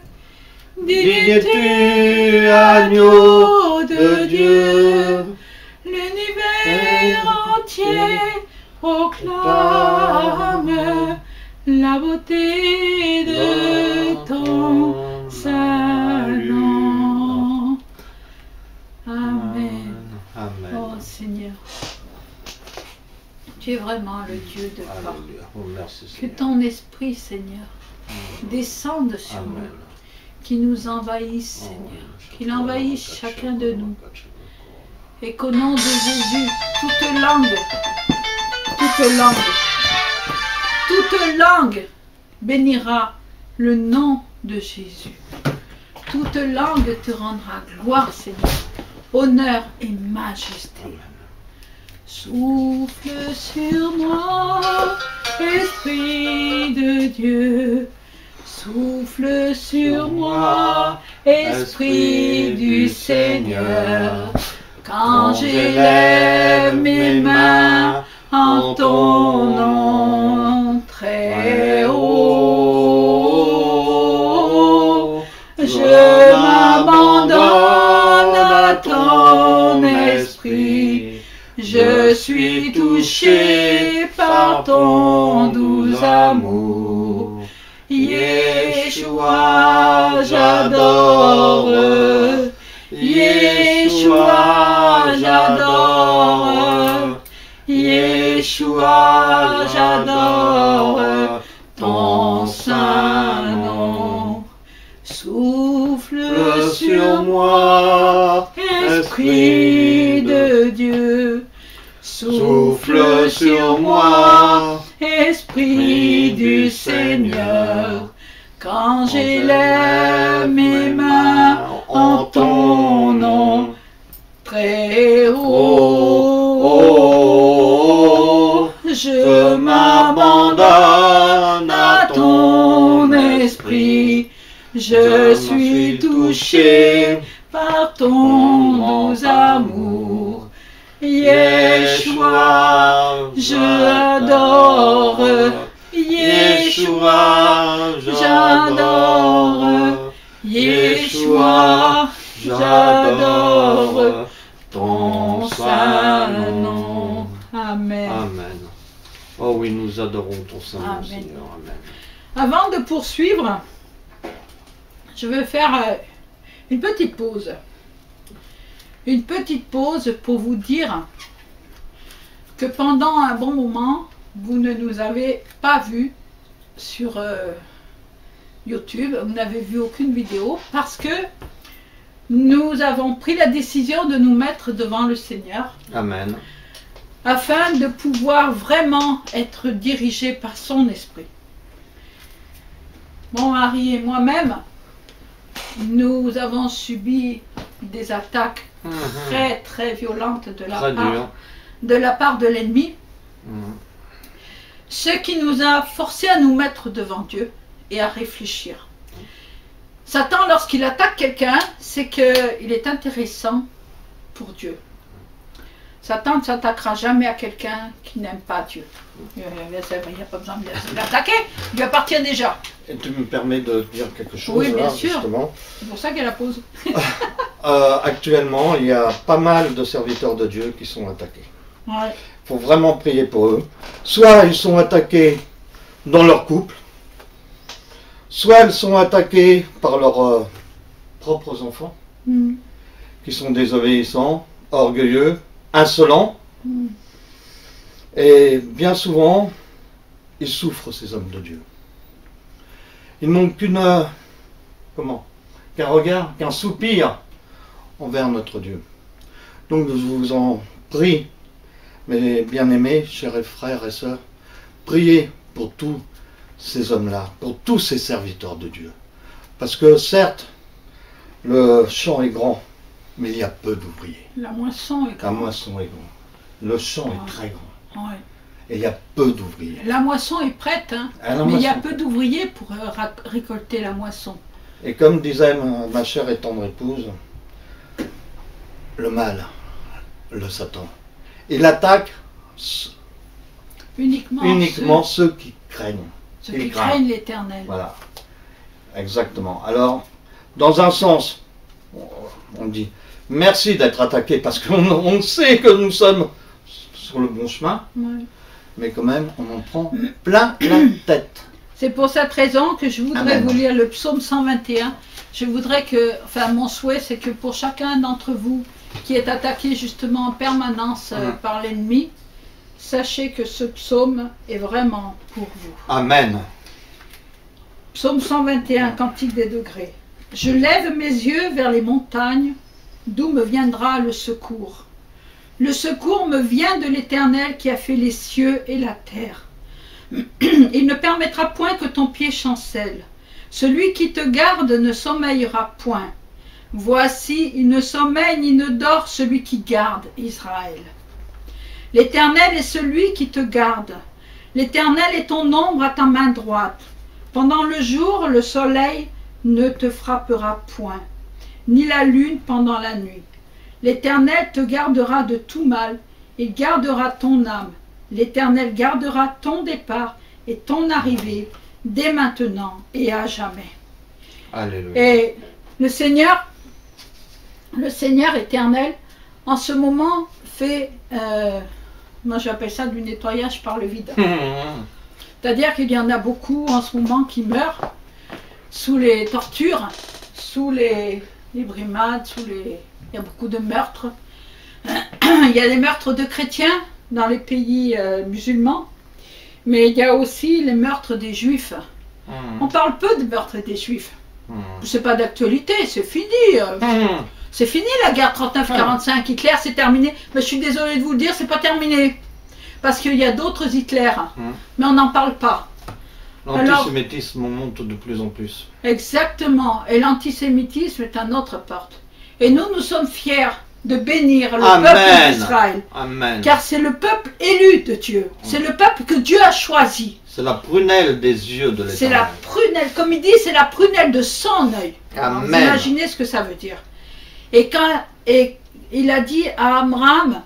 digne-tu, agneau de Dieu, l'univers entier proclame la beauté de ton saint nom. Amen. Amen. Oh Seigneur, tu es vraiment le Dieu de parole. Alléluia. Oh, merci, Que Seigneur. ton esprit, Seigneur, descende sur Amen. nous, qu'il nous envahisse, Seigneur, qu'il envahisse chacun de nous. Et qu'au nom de Jésus, toute langue bénira le nom de Jésus. Toute langue te rendra gloire, Seigneur, honneur et majesté. Amen. Souffle sur moi, Esprit de Dieu. Souffle sur moi, Esprit du Seigneur. Quand j'élève mes mains en ton nom très haut, je m'abandonne à ton esprit. Je suis touché par ton doux amour. Yeshua, j'adore. Yeshua, j'adore. Yeshua, j'adore ton saint nom. Souffle sur moi, Esprit de Dieu. Souffle sur moi, Esprit du Seigneur. Quand j'élève mes mains en ton nom très haut, je m'abandonne à ton esprit. Je suis touché par ton doux amour. Yeshua, j'adore. Yeshua, j'adore. Yeshua, j'adore ton saint nom. Amen. Amen. Oh oui, nous adorons ton saint nom, Amen. Seigneur. Amen. Avant de poursuivre, je veux faire une petite pause. Une petite pause pour vous dire que pendant un bon moment, vous ne nous avez pas vus sur YouTube, vous n'avez vu aucune vidéo parce que nous avons pris la décision de nous mettre devant le Seigneur Amen. afin de pouvoir vraiment être dirigés par son esprit. Mon mari et moi-même, nous avons subi des attaques très très violentes de la part de l'ennemi, ce qui nous a forcé à nous mettre devant Dieu et à réfléchir. Satan, lorsqu'il attaque quelqu'un, c'est qu'il est intéressant pour Dieu. Satan ne s'attaquera jamais à quelqu'un qui n'aime pas Dieu. Il n'y a pas besoin de l'attaquer, il lui appartient déjà. Et tu me permets de dire quelque chose, Oui, bien là, sûr. justement. C'est pour ça qu'il y a la pause. Actuellement, il y a pas mal de serviteurs de Dieu qui sont attaqués. Ouais. Il faut vraiment prier pour eux. Soit ils sont attaqués dans leur couple, soit ils sont attaqués par leurs propres enfants, qui sont désobéissants, orgueilleux, insolents. Et bien souvent, ils souffrent, ces hommes de Dieu. Ils n'ont qu'un regard, qu'un soupir envers notre Dieu. Donc je vous en prie, Mes bien-aimés, chers frères et sœurs, priez pour tous ces hommes-là, pour tous ces serviteurs de Dieu. Parce que certes, le champ est grand, mais il y a peu d'ouvriers. La moisson est grande. La moisson est grande. Le champ est très grand. Ouais. Et il y a peu d'ouvriers. La moisson est prête, hein, mais il y a peu d'ouvriers pour récolter la moisson. Et comme disait ma chère et tendre épouse, le mal, le Satan, il attaque uniquement ceux qui craignent. Ceux qui craignent l'Éternel. Voilà, exactement. Alors, dans un sens, on dit merci d'être attaqué parce qu'on sait que nous sommes sur le bon chemin, ouais. Mais quand même, on en prend plein la tête. C'est pour cette raison que je voudrais Amen. vous lire le psaume 121. Je voudrais que, enfin mon souhait, c'est que pour chacun d'entre vous qui est attaqué justement en permanence par l'ennemi, sachez que ce psaume est vraiment pour vous. Amen. Psaume 121, Cantique des degrés. Je lève mes yeux vers les montagnes, d'où me viendra le secours. Le secours me vient de l'Éternel qui a fait les cieux et la terre. Il ne permettra point que ton pied chancelle. Celui qui te garde ne sommeillera point. Voici, il ne sommeille ni ne dort celui qui garde Israël. L'Éternel est celui qui te garde. L'Éternel est ton ombre à ta main droite. Pendant le jour, le soleil ne te frappera point, ni la lune pendant la nuit. L'Éternel te gardera de tout mal, il gardera ton âme. L'Éternel gardera ton départ et ton arrivée dès maintenant et à jamais. Alléluia. Et le Seigneur éternel, en ce moment, fait, moi j'appelle ça du nettoyage par le vide. C'est-à-dire qu'il y en a beaucoup en ce moment qui meurent sous les tortures, sous les brimades, il y a beaucoup de meurtres. Il y a des meurtres de chrétiens dans les pays musulmans, mais il y a aussi les meurtres des juifs. On parle peu de meurtres des juifs. C'est pas d'actualité, c'est fini. C'est fini la guerre 39-45. Hitler, c'est terminé. Mais je suis désolée de vous le dire, c'est pas terminé. Parce qu'il y a d'autres Hitler, mais on n'en parle pas. L'antisémitisme monte de plus en plus. Exactement. Et l'antisémitisme est à notre porte. Et nous sommes fiers de bénir le peuple d'Israël. Amen. Car c'est le peuple élu de Dieu. C'est le peuple que Dieu a choisi. C'est la prunelle des yeux de l'Éternel. C'est la prunelle, comme il dit, c'est la prunelle de son œil. Amen. Vous imaginez ce que ça veut dire. Et il a dit à Abraham,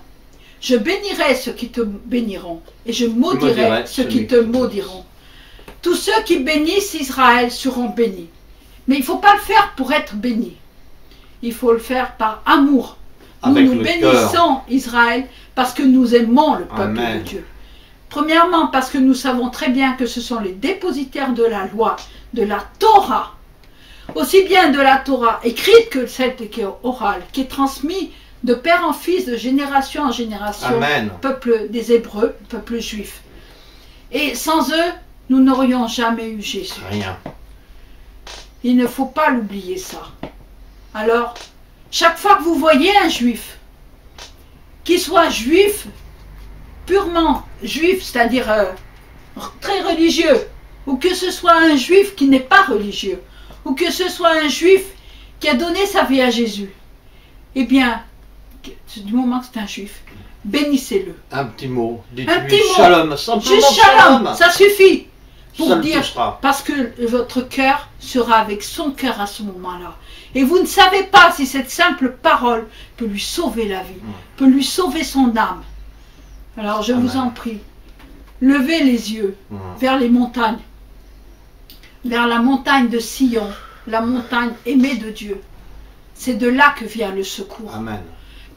je bénirai ceux qui te béniront, et je maudirai ceux qui te maudiront. Tous ceux qui bénissent Israël seront bénis. Mais il ne faut pas le faire pour être béni. Il faut le faire par amour. Nous bénissons Israël parce que nous aimons le peuple de Dieu. Premièrement, parce que nous savons très bien que ce sont les dépositaires de la loi, de la Torah, aussi bien de la Torah écrite que celle qui est orale, qui est transmise de père en fils, de génération en génération, peuple des Hébreux, peuple juif. Et sans eux, nous n'aurions jamais eu Jésus. Rien. Il ne faut pas l'oublier ça. Alors, chaque fois que vous voyez un juif, qu'il soit juif, purement juif, c'est-à-dire très religieux, ou que ce soit un juif qui n'est pas religieux, ou que ce soit un juif qui a donné sa vie à Jésus, eh bien, du moment que c'est un juif, bénissez-le. Un petit mot, dites-lui shalom, simplement juste shalom, ça suffit pour ça dire, parce que votre cœur sera avec son cœur à ce moment-là. Et vous ne savez pas si cette simple parole peut lui sauver la vie, peut lui sauver son âme. Alors je vous en prie, levez les yeux vers les montagnes, vers la montagne de Sion, la montagne aimée de Dieu. C'est de là que vient le secours. Amen.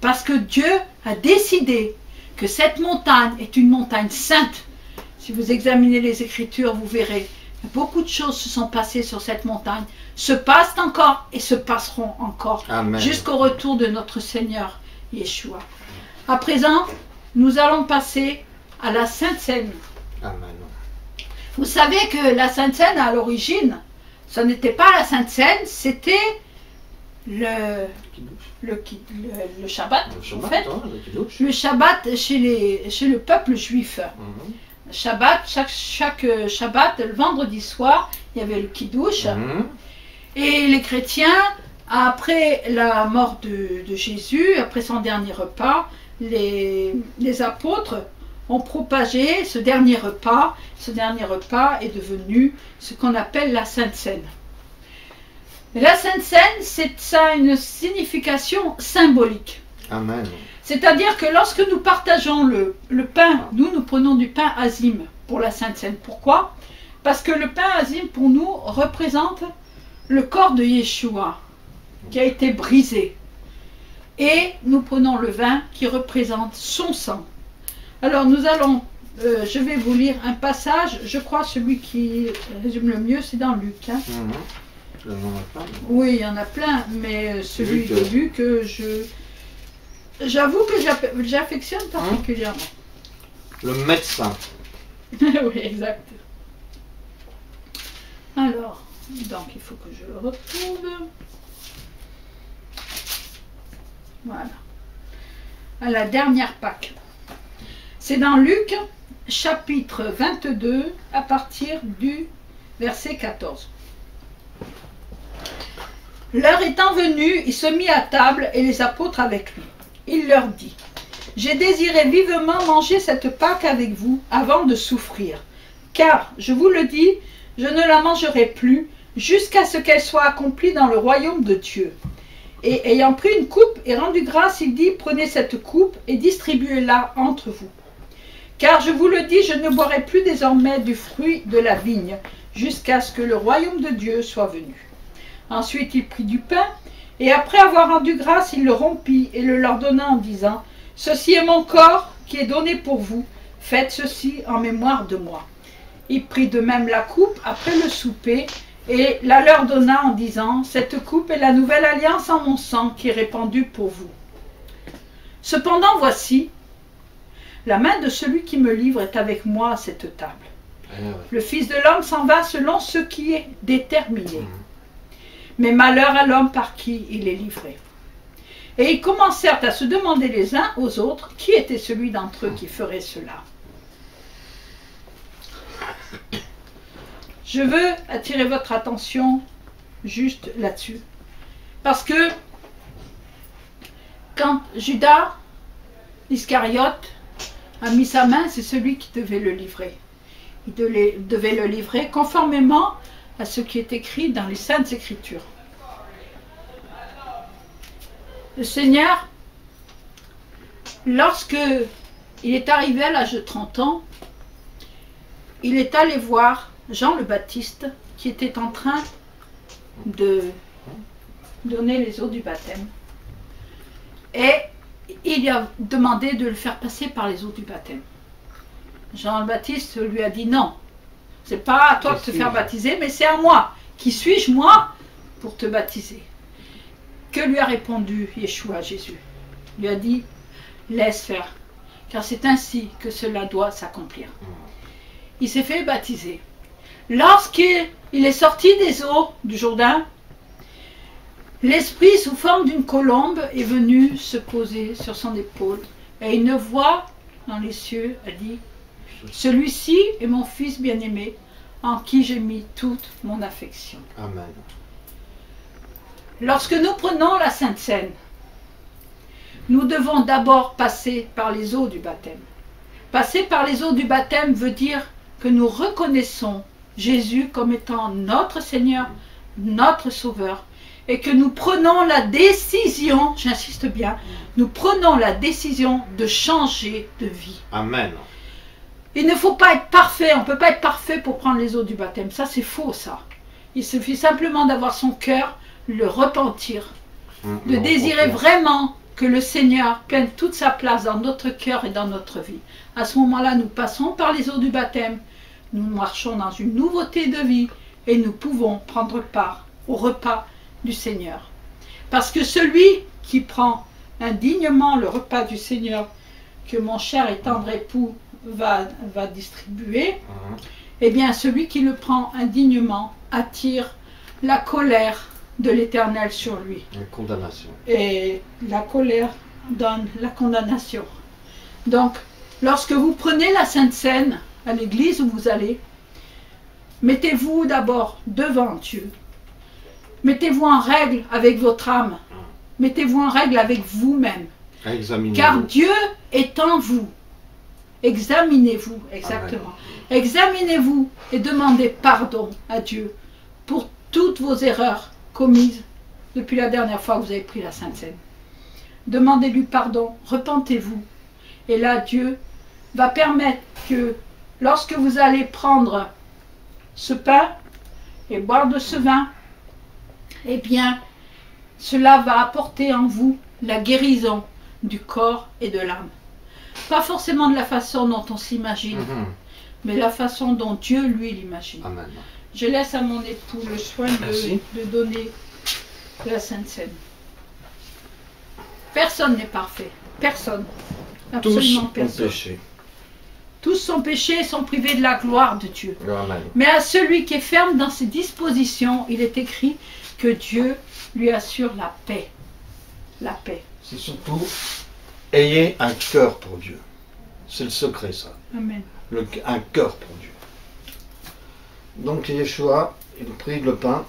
Parce que Dieu a décidé que cette montagne est une montagne sainte. Si vous examinez les Écritures, vous verrez que beaucoup de choses se sont passées sur cette montagne, se passent encore et se passeront encore jusqu'au retour de notre Seigneur Yeshua. À présent, nous allons passer à la Sainte Seine. Amen. Vous savez que la Sainte Seine, à l'origine, ce n'était pas la Sainte Seine, c'était le Shabbat, en fait. Le Shabbat chez le peuple juif. Shabbat, chaque Shabbat, le vendredi soir, il y avait le Kiddush. Et les chrétiens, après la mort de Jésus, après son dernier repas, les apôtres ont propagé ce dernier repas. Ce dernier repas est devenu ce qu'on appelle la Sainte Seine. La Sainte Seine, ça a une signification symbolique. Amen. C'est-à-dire que lorsque nous partageons le pain, nous prenons du pain azim pour la Sainte Seine. Pourquoi? Parce que le pain azim pour nous représente le corps de Yeshua qui a été brisé. Et nous prenons le vin qui représente son sang. Alors nous allons, je vais vous lire un passage, je crois celui qui résume le mieux, c'est dans Luc. Hein. Oui, il y en a plein, mais celui de Luc, j'avoue que j'affectionne particulièrement. Le médecin. Oui, exact. Alors, donc il faut que je le retrouve. Voilà. À la dernière Pâque. C'est dans Luc, chapitre 22, à partir du verset 14. L'heure étant venue, il se mit à table et les apôtres avec lui. Il leur dit: j'ai désiré vivement manger cette Pâque avec vous avant de souffrir, car, je vous le dis, je ne la mangerai plus jusqu'à ce qu'elle soit accomplie dans le royaume de Dieu. Et ayant pris une coupe et rendu grâce, il dit: prenez cette coupe et distribuez-la entre vous. Car je vous le dis, je ne boirai plus désormais du fruit de la vigne, jusqu'à ce que le royaume de Dieu soit venu. Ensuite il prit du pain, et après avoir rendu grâce, il le rompit et le leur donna en disant: ceci est mon corps qui est donné pour vous, faites ceci en mémoire de moi. Il prit de même la coupe après le souper, et la leur donna en disant: cette coupe est la nouvelle alliance en mon sang qui est répandue pour vous. Cependant voici, la main de celui qui me livre est avec moi à cette table. Le Fils de l'homme s'en va selon ce qui est déterminé. Mais malheur à l'homme par qui il est livré. Et ils commencèrent à se demander les uns aux autres qui était celui d'entre eux qui ferait cela. Je veux attirer votre attention juste là-dessus. Parce que quand Judas Iscariote a mis sa main, c'est celui qui devait le livrer. Il devait le livrer conformément à ce qui est écrit dans les Saintes Écritures. Le Seigneur, lorsque il est arrivé à l'âge de 30 ans, il est allé voir Jean le Baptiste qui était en train de donner les eaux du baptême. Et il lui a demandé de le faire passer par les eaux du baptême. Jean le Baptiste lui a dit: non, c'est pas à toi de te faire baptiser, mais c'est à moi. Qui suis-je, moi, pour te baptiser? Que lui a répondu Yeshua, Jésus? Il lui a dit: laisse faire, car c'est ainsi que cela doit s'accomplir. Il s'est fait baptiser. Lorsqu'il est sorti des eaux du Jourdain, l'Esprit sous forme d'une colombe est venu se poser sur son épaule, et une voix dans les cieux a dit: celui-ci est mon Fils bien-aimé, en qui j'ai mis toute mon affection. Amen. Lorsque nous prenons la Sainte Seine, nous devons d'abord passer par les eaux du baptême. Passer par les eaux du baptême veut dire que nous reconnaissons Jésus comme étant notre Seigneur, notre Sauveur, et que nous prenons la décision, j'insiste bien, nous prenons la décision de changer de vie. Amen. Il ne faut pas être parfait, on ne peut pas être parfait pour prendre les eaux du baptême, ça c'est faux ça. Il suffit simplement d'avoir son cœur, le repentir, de désirer vraiment que le Seigneur prenne toute sa place dans notre cœur et dans notre vie. À ce moment-là, nous passons par les eaux du baptême, nous marchons dans une nouveauté de vie et nous pouvons prendre part au repas du Seigneur. Parce que celui qui prend indignement le repas du Seigneur, que mon cher et tendre époux va distribuer, eh bien celui qui le prend indignement attire la colère de l'Éternel sur lui. La condamnation. Et la colère donne la condamnation. Donc, lorsque vous prenez la Sainte Seine à l'église où vous allez, mettez-vous d'abord devant Dieu. Mettez-vous en règle avec votre âme. Mettez-vous en règle avec vous-même. Car Dieu est en vous. Examinez-vous, exactement. Amen. Examinez-vous et demandez pardon à Dieu pour toutes vos erreurs commises depuis la dernière fois que vous avez pris la Sainte Seine. Demandez-lui pardon, repentez-vous. Et là, Dieu va permettre que lorsque vous allez prendre ce pain et boire de ce vin, eh bien, cela va apporter en vous la guérison du corps et de l'âme. Pas forcément de la façon dont on s'imagine, mais la façon dont Dieu, lui, l'imagine. Je laisse à mon époux le soin de donner la Sainte Seine. Personne n'est parfait. Personne. Absolument personne. Tous sont péchés et sont privés de la gloire de Dieu. Amen. Mais à celui qui est ferme dans ses dispositions, il est écrit que Dieu lui assure la paix. La paix. C'est surtout, ayez un cœur pour Dieu. C'est le secret, ça. Amen. Un cœur pour Dieu. Donc Yeshua, il prit le pain,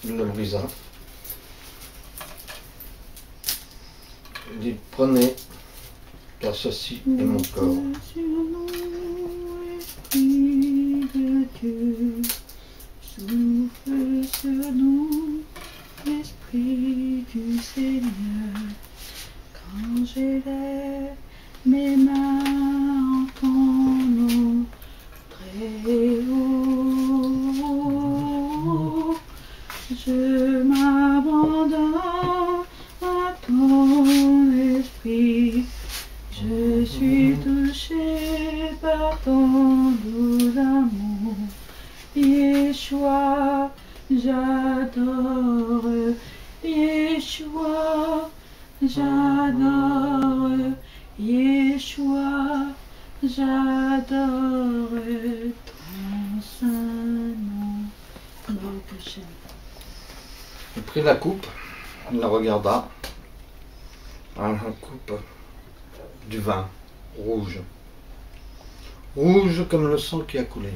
il le brisa. Il dit, prenez, car ceci est mon corps. Souffle sur nous, Esprit du Seigneur, quand j'élève mes mains en ton nom très haut, je m'abandonne à ton esprit, je suis touché par ton doux amour. Yeshua, j'adore, Yeshua, j'adore, Yeshua, j'adore ton saint nom. Il prit la coupe, il la regarda, la coupe du vin rouge, rouge comme le sang qui a coulé.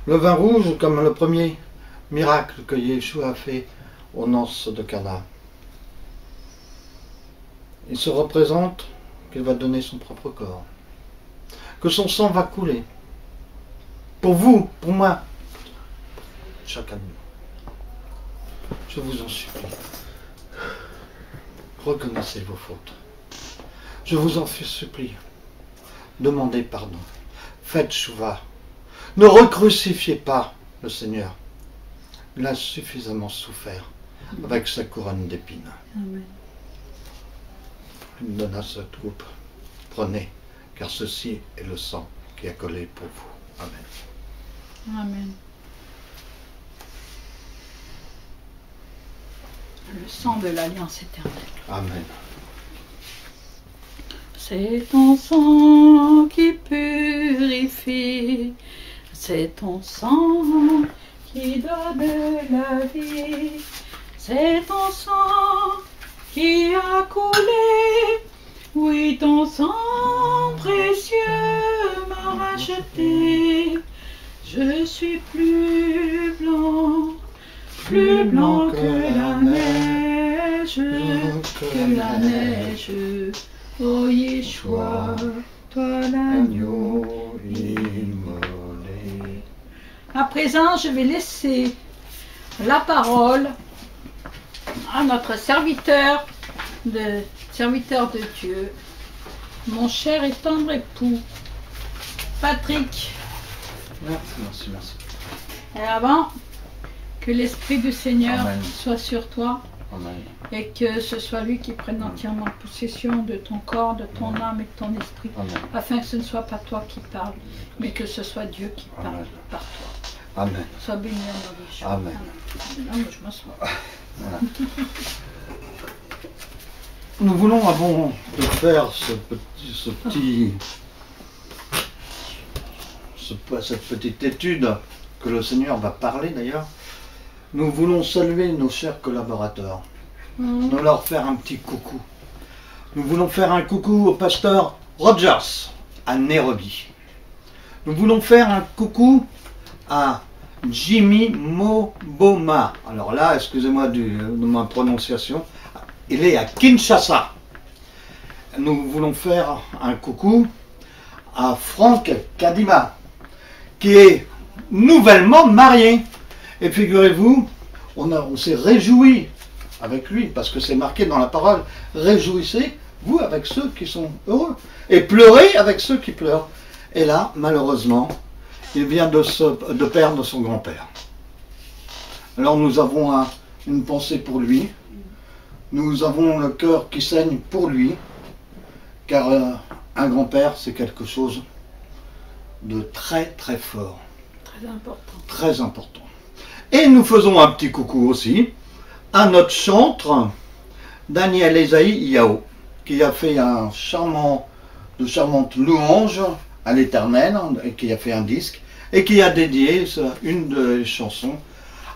Le vin rouge comme le premier miracle que Yeshua a fait aux noces de Cana. Il se représente qu'il va donner son propre corps, que son sang va couler. Pour vous, pour moi, chacun de nous. Je vous en supplie. Reconnaissez vos fautes. Je vous en supplie. Demandez pardon. Faites chouva. Ne recrucifiez pas le Seigneur. Il a suffisamment souffert avec sa couronne d'épines. Il donna cette coupe. Prenez, car ceci est le sang qui a collé pour vous. Amen. Amen. Le sang de l'alliance éternelle. Amen. C'est ton sang qui purifie, c'est ton sang qui donne la vie, c'est ton sang qui a coulé, oui ton sang précieux m'a racheté, je suis plus blanc que la neige, Oh Yeshua, toi l'agneau immolé. À présent, je vais laisser la parole à notre serviteur de Dieu, mon cher et tendre époux, Patrick. Merci. Et avant, que l'Esprit du Seigneur Amen. Soit sur toi. Amen. Et que ce soit lui qui prenne entièrement possession de ton corps, de ton âme et de ton esprit, afin que ce ne soit pas toi qui parles, mais que ce soit Dieu qui parle par toi. Amen. Sois béni en nom de Jésus. Amen. Amen. Je m'assois. Voilà. Nous voulons avant de faire cette petite étude que le Seigneur va parler d'ailleurs, nous voulons saluer nos chers collaborateurs. Nous leur faire un petit coucou. Nous voulons faire un coucou au pasteur Rogers à Nairobi. Nous voulons faire un coucou à Jimmy Moboma. Alors là, excusez-moi de ma prononciation, il est à Kinshasa. Nous voulons faire un coucou à Franck Kadima, qui est nouvellement marié. Et figurez-vous, on s'est réjoui avec lui, parce que c'est marqué dans la parole, réjouissez-vous avec ceux qui sont heureux, et pleurez avec ceux qui pleurent. Et là, malheureusement, il vient de perdre son grand-père. Alors nous avons une pensée pour lui, nous avons le cœur qui saigne pour lui, car un grand-père, c'est quelque chose de très très fort. Très important. Très important. Et nous faisons un petit coucou aussi à notre chantre, Daniel Esaïe Yao, qui a fait de charmantes louanges à l'Éternel, et qui a fait un disque, et qui a dédié une des chansons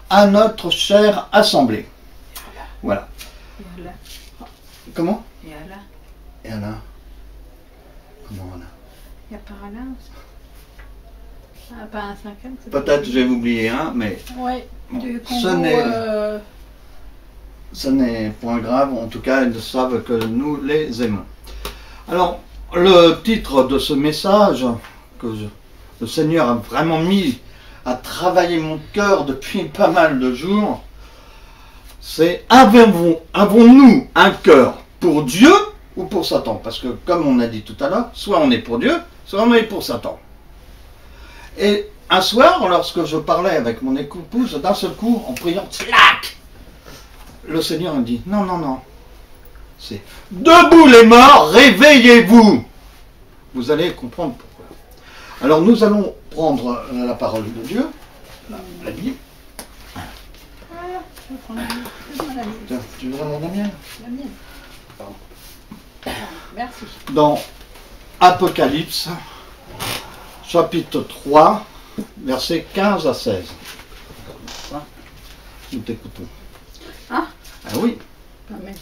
à notre chère assemblée. Voilà. Et Alain. Comment? Et Alain. Et Alain. Comment Alain? Il n'y a pas Alain aussi. Ah, pas un cinquième. Peut-être je vais oublier un, mais oui, bon, du Congo, ce n'est point grave. En tout cas, ils savent que nous les aimons. Alors, le titre de ce message que le Seigneur a vraiment mis à travailler mon cœur depuis pas mal de jours, c'est avons-nous un cœur pour Dieu ou pour Satan? Parce que comme on a dit tout à l'heure, soit on est pour Dieu, soit on est pour Satan. Et un soir, lorsque je parlais avec mon épouse, d'un seul coup, en priant, tlac, le Seigneur me dit, non, non, non, c'est debout les morts, réveillez-vous. Vous allez comprendre pourquoi. Alors nous allons prendre la parole de Dieu, la Bible. je vais prendre la mienne. Tiens, tu veux prendre la mienne? La mienne. Pardon. Merci. Dans Apocalypse, chapitre 3, versets 15 à 16. Nous t'écoutons. Ah oui. Amen.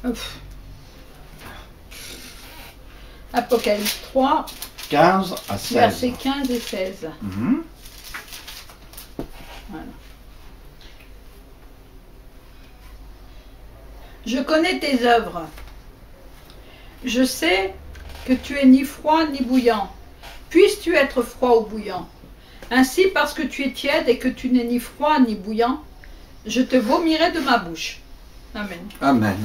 Ouf. Apocalypse 3, 15 à 16. versets 15 et 16. Voilà. Je connais tes œuvres. Je sais que tu es ni froid ni bouillant. Puisses-tu être froid ou bouillant? Ainsi, parce que tu es tiède et que tu n'es ni froid ni bouillant, je te vomirai de ma bouche. Amen. Amen.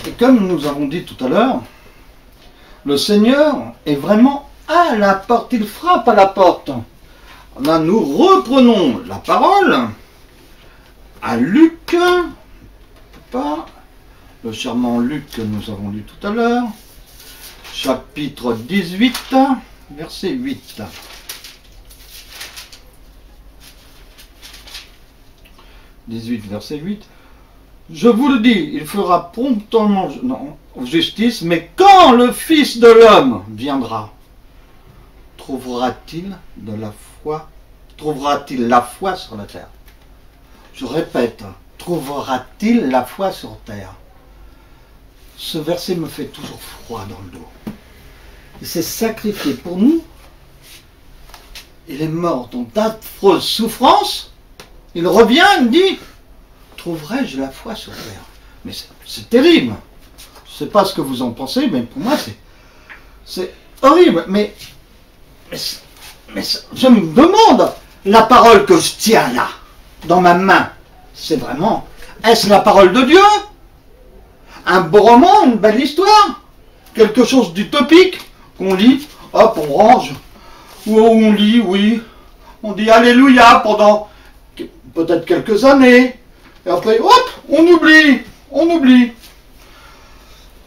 Et comme nous avons dit tout à l'heure, le Seigneur est vraiment à la porte, il frappe à la porte. Là, nous reprenons la parole à Luc, pas le charmant Luc que nous avons lu tout à l'heure, chapitre 18, verset 8. « 18, verset 8. Je vous le dis, il fera promptement justice, mais quand le Fils de l'homme viendra, trouvera-t-il la foi sur la terre? Je répète, trouvera-t-il la foi sur terre? Ce verset me fait toujours froid dans le dos. Il s'est sacrifié pour nous. Il est mort dans d'affreuses souffrances. Il revient, il me dit, trouverai-je la foi sur terre? Mais c'est terrible. Je ne sais pas ce que vous en pensez, mais pour moi, c'est horrible. Mais je me demande, la parole que je tiens là, dans ma main, c'est vraiment, est-ce la parole de Dieu? Un beau roman, une belle histoire? Quelque chose d'utopique qu'on lit, hop, on range, ou on lit, oui, on dit Alléluia pendant peut-être quelques années, et après, hop, on oublie.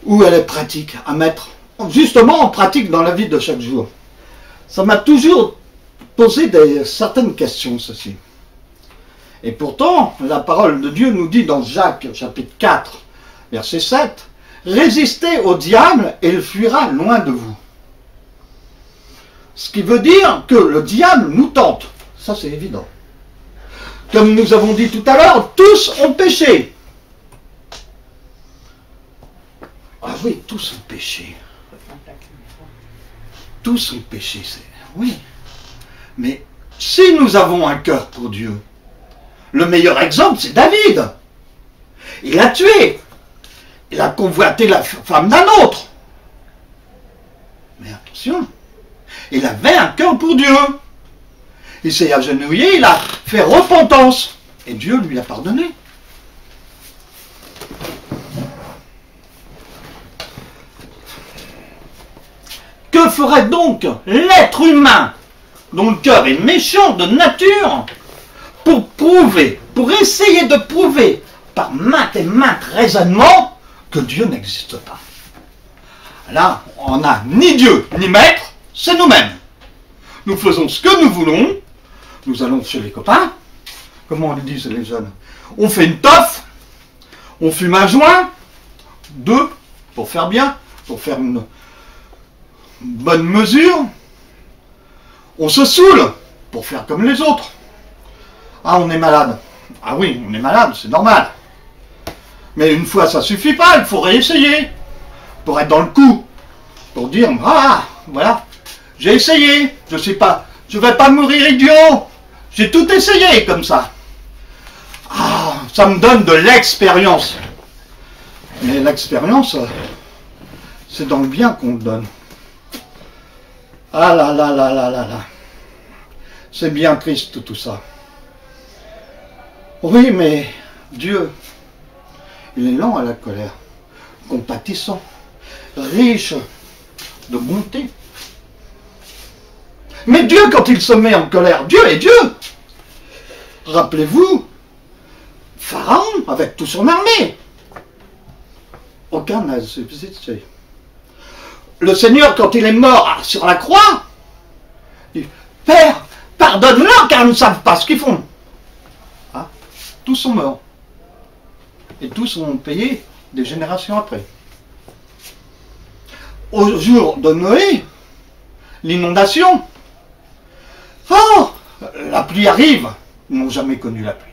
Ou elle est pratique à mettre, justement en pratique dans la vie de chaque jour. Ça m'a toujours posé certaines questions, ceci. Et pourtant, la parole de Dieu nous dit dans Jacques, chapitre 4, verset 7, Résistez au diable et il fuira loin de vous. Ce qui veut dire que le diable nous tente. Ça, c'est évident. Comme nous avons dit tout à l'heure, tous ont péché. Ah oui, tous ont péché. Tous ont péché, oui. Mais si nous avons un cœur pour Dieu, le meilleur exemple, c'est David. Il a tué. Il a convoité la femme d'un autre. Mais attention, il avait un cœur pour Dieu. Il s'est agenouillé, il a fait repentance. Et Dieu lui a pardonné. Que ferait donc l'être humain, dont le cœur est méchant de nature, pour prouver, pour essayer de prouver, par maintes et maintes raisonnements, que Dieu n'existe pas? Là, on n'a ni Dieu, ni maître, c'est nous-mêmes. Nous faisons ce que nous voulons, nous allons chez les copains, comment on le dit, les jeunes, on fait une toffe, on fume un joint, 2, pour faire bien, pour faire une bonne mesure, on se saoule, pour faire comme les autres. Ah, on est malade. Ah oui, on est malade, c'est normal. Mais une fois, ça suffit pas, il faut réessayer, pour être dans le coup, pour dire, ah, voilà, j'ai essayé, je vais pas mourir idiot, j'ai tout essayé comme ça. Ah, ça me donne de l'expérience. Mais l'expérience, c'est dans le bien qu'on le donne. Ah là là là là là là. C'est bien triste tout ça. Oui, mais Dieu, il est lent à la colère, compatissant, riche de bonté. Mais Dieu, quand il se met en colère, Dieu est Dieu. Rappelez-vous, Pharaon avec toute son armée. Aucun n'a subsisté. Le Seigneur, quand il est mort sur la croix, dit, Père, pardonne-leur car ils ne savent pas ce qu'ils font. Ah, tous sont morts. Et tous ont payé des générations après. Au jour de Noé, l'inondation, oh, la pluie arrive, ils n'ont jamais connu la pluie.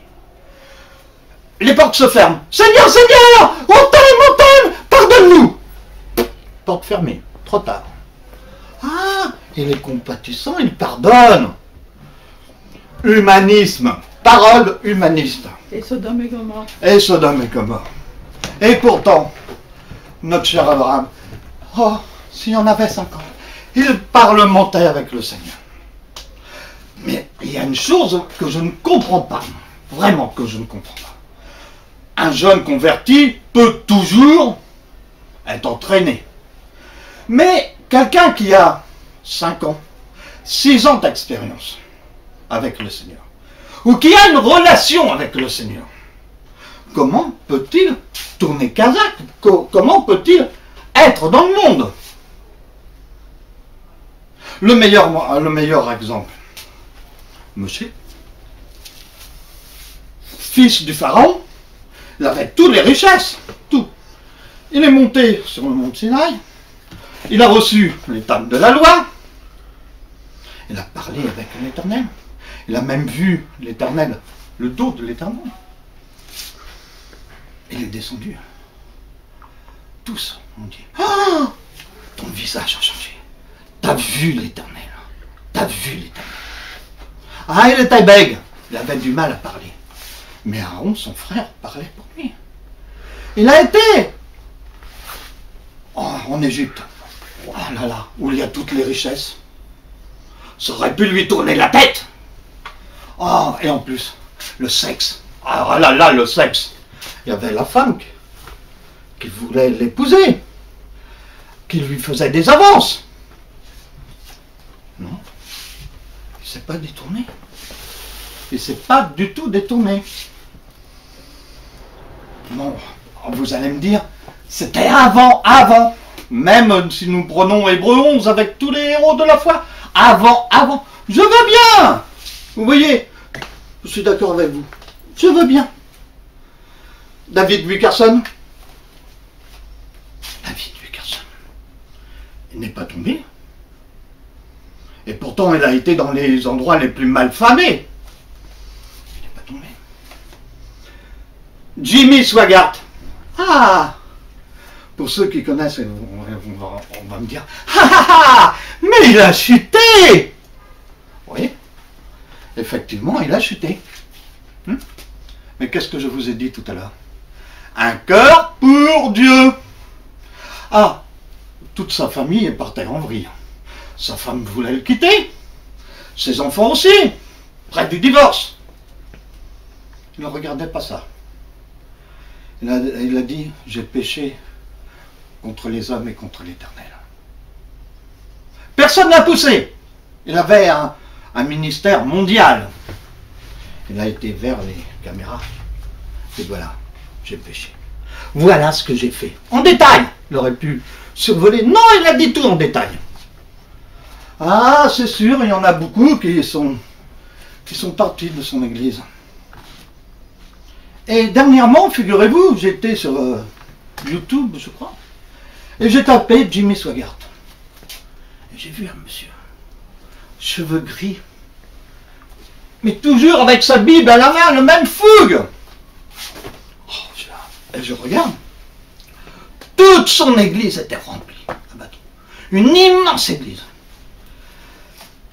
Les portes se ferment. Seigneur, Seigneur, montagne, pardonne-nous. Porte fermée, trop tard. Ah, il est compatissant, il pardonne. Humanisme, parole humaniste. Et Sodome et Gomorrhe. Et Sodome et Gomorrhe. Et pourtant, notre cher Abraham, oh, s'il y en avait 50, il parlementait avec le Seigneur. Mais il y a une chose que je ne comprends pas, vraiment que je ne comprends pas. Un jeune converti peut toujours être entraîné. Mais quelqu'un qui a 5 ans, 6 ans d'expérience avec le Seigneur, ou qui a une relation avec le Seigneur, comment peut-il tourner Kazakh? Comment peut-il être dans le monde? Le meilleur exemple, Moshe, fils du Pharaon, il avait toutes les richesses, tout. Il est monté sur le mont Sinaï, il a reçu les tables de la loi, il a parlé avec l'Éternel, il a même vu l'Éternel, le dos de l'Éternel. Il est descendu. Tous ont dit, ah, ton visage a changé. T'as vu l'Éternel. T'as vu l'Éternel. Ah, il était bègue. Il avait du mal à parler. Mais Aaron, son frère, parlait pour lui. Il a été en Égypte. Oh là là, où il y a toutes les richesses. Ça aurait pu lui tourner la tête. Oh, et en plus, le sexe. Ah là là, le sexe. Il y avait la femme qui voulait l'épouser, qui lui faisait des avances. Non, il ne s'est pas détourné. Il ne s'est pas du tout détourné. Bon, vous allez me dire, c'était avant. Même si nous prenons Hébreux 11 avec tous les héros de la foi. Avant. Je veux bien. Vous voyez, je suis d'accord avec vous. Je veux bien. David Wilkerson, Il n'est pas tombé. Et pourtant, il a été dans les endroits les plus malfamés. Il n'est pas tombé. Jimmy Swaggart. Ah! Pour ceux qui connaissent, on va me dire, ah, mais il a chuté! Oui, effectivement, il a chuté. Mais qu'est-ce que je vous ai dit tout à l'heure? Un cœur pour Dieu. Ah, toute sa famille est partie en vrille. Sa femme voulait le quitter. Ses enfants aussi, près du divorce. Il ne regardait pas ça. Il a dit, j'ai péché contre les hommes et contre l'Éternel. Personne ne l'a poussé. Il avait un ministère mondial. Il a été vers les caméras. Et voilà, j'ai péché. Voilà ce que j'ai fait. En détail. Il aurait pu survoler. Non, il a dit tout en détail. Ah, c'est sûr, il y en a beaucoup qui sont partis de son église. Et dernièrement, figurez-vous, j'étais sur YouTube, je crois, et j'ai tapé Jimmy Swaggart. Et j'ai vu un monsieur, cheveux gris, mais toujours avec sa Bible à la main, le même fougue. Et je regarde, toute son église était remplie. Une immense église.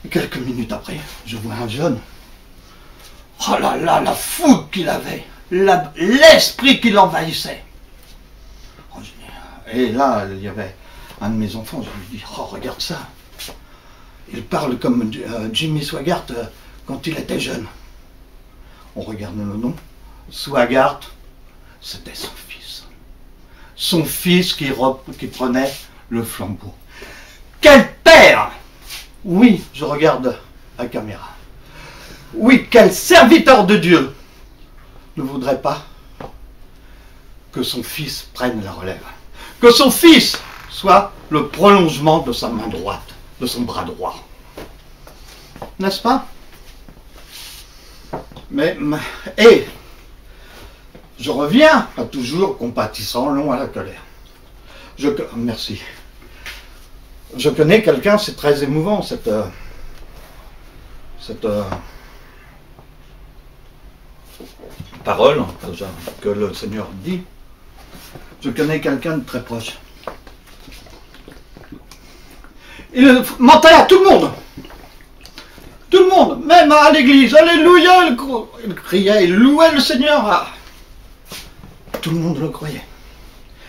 Et quelques minutes après, je vois un jeune. Oh là là, la fougue qu'il avait, l'esprit qui l'envahissait. Et là, il y avait un de mes enfants, je lui dis, oh regarde ça. Il parle comme Jimmy Swaggart quand il était jeune. On regarde le nom. Swaggart, c'était son fils. Son fils qui prenait le flambeau. Quel père! Oui, je regarde la caméra. Oui, quel serviteur de Dieu ne voudrait pas que son fils prenne la relève. Que son fils soit le prolongement de sa main droite, de son bras droit. N'est-ce pas? Et je reviens à toujours compatissant, long à la colère. Merci. Je connais quelqu'un, c'est très émouvant, cette parole que le Seigneur dit. Je connais quelqu'un de très proche. Il mentait à tout le monde. Tout le monde, même à l'église. Alléluia, il criait, il louait le Seigneur. Tout le monde le croyait.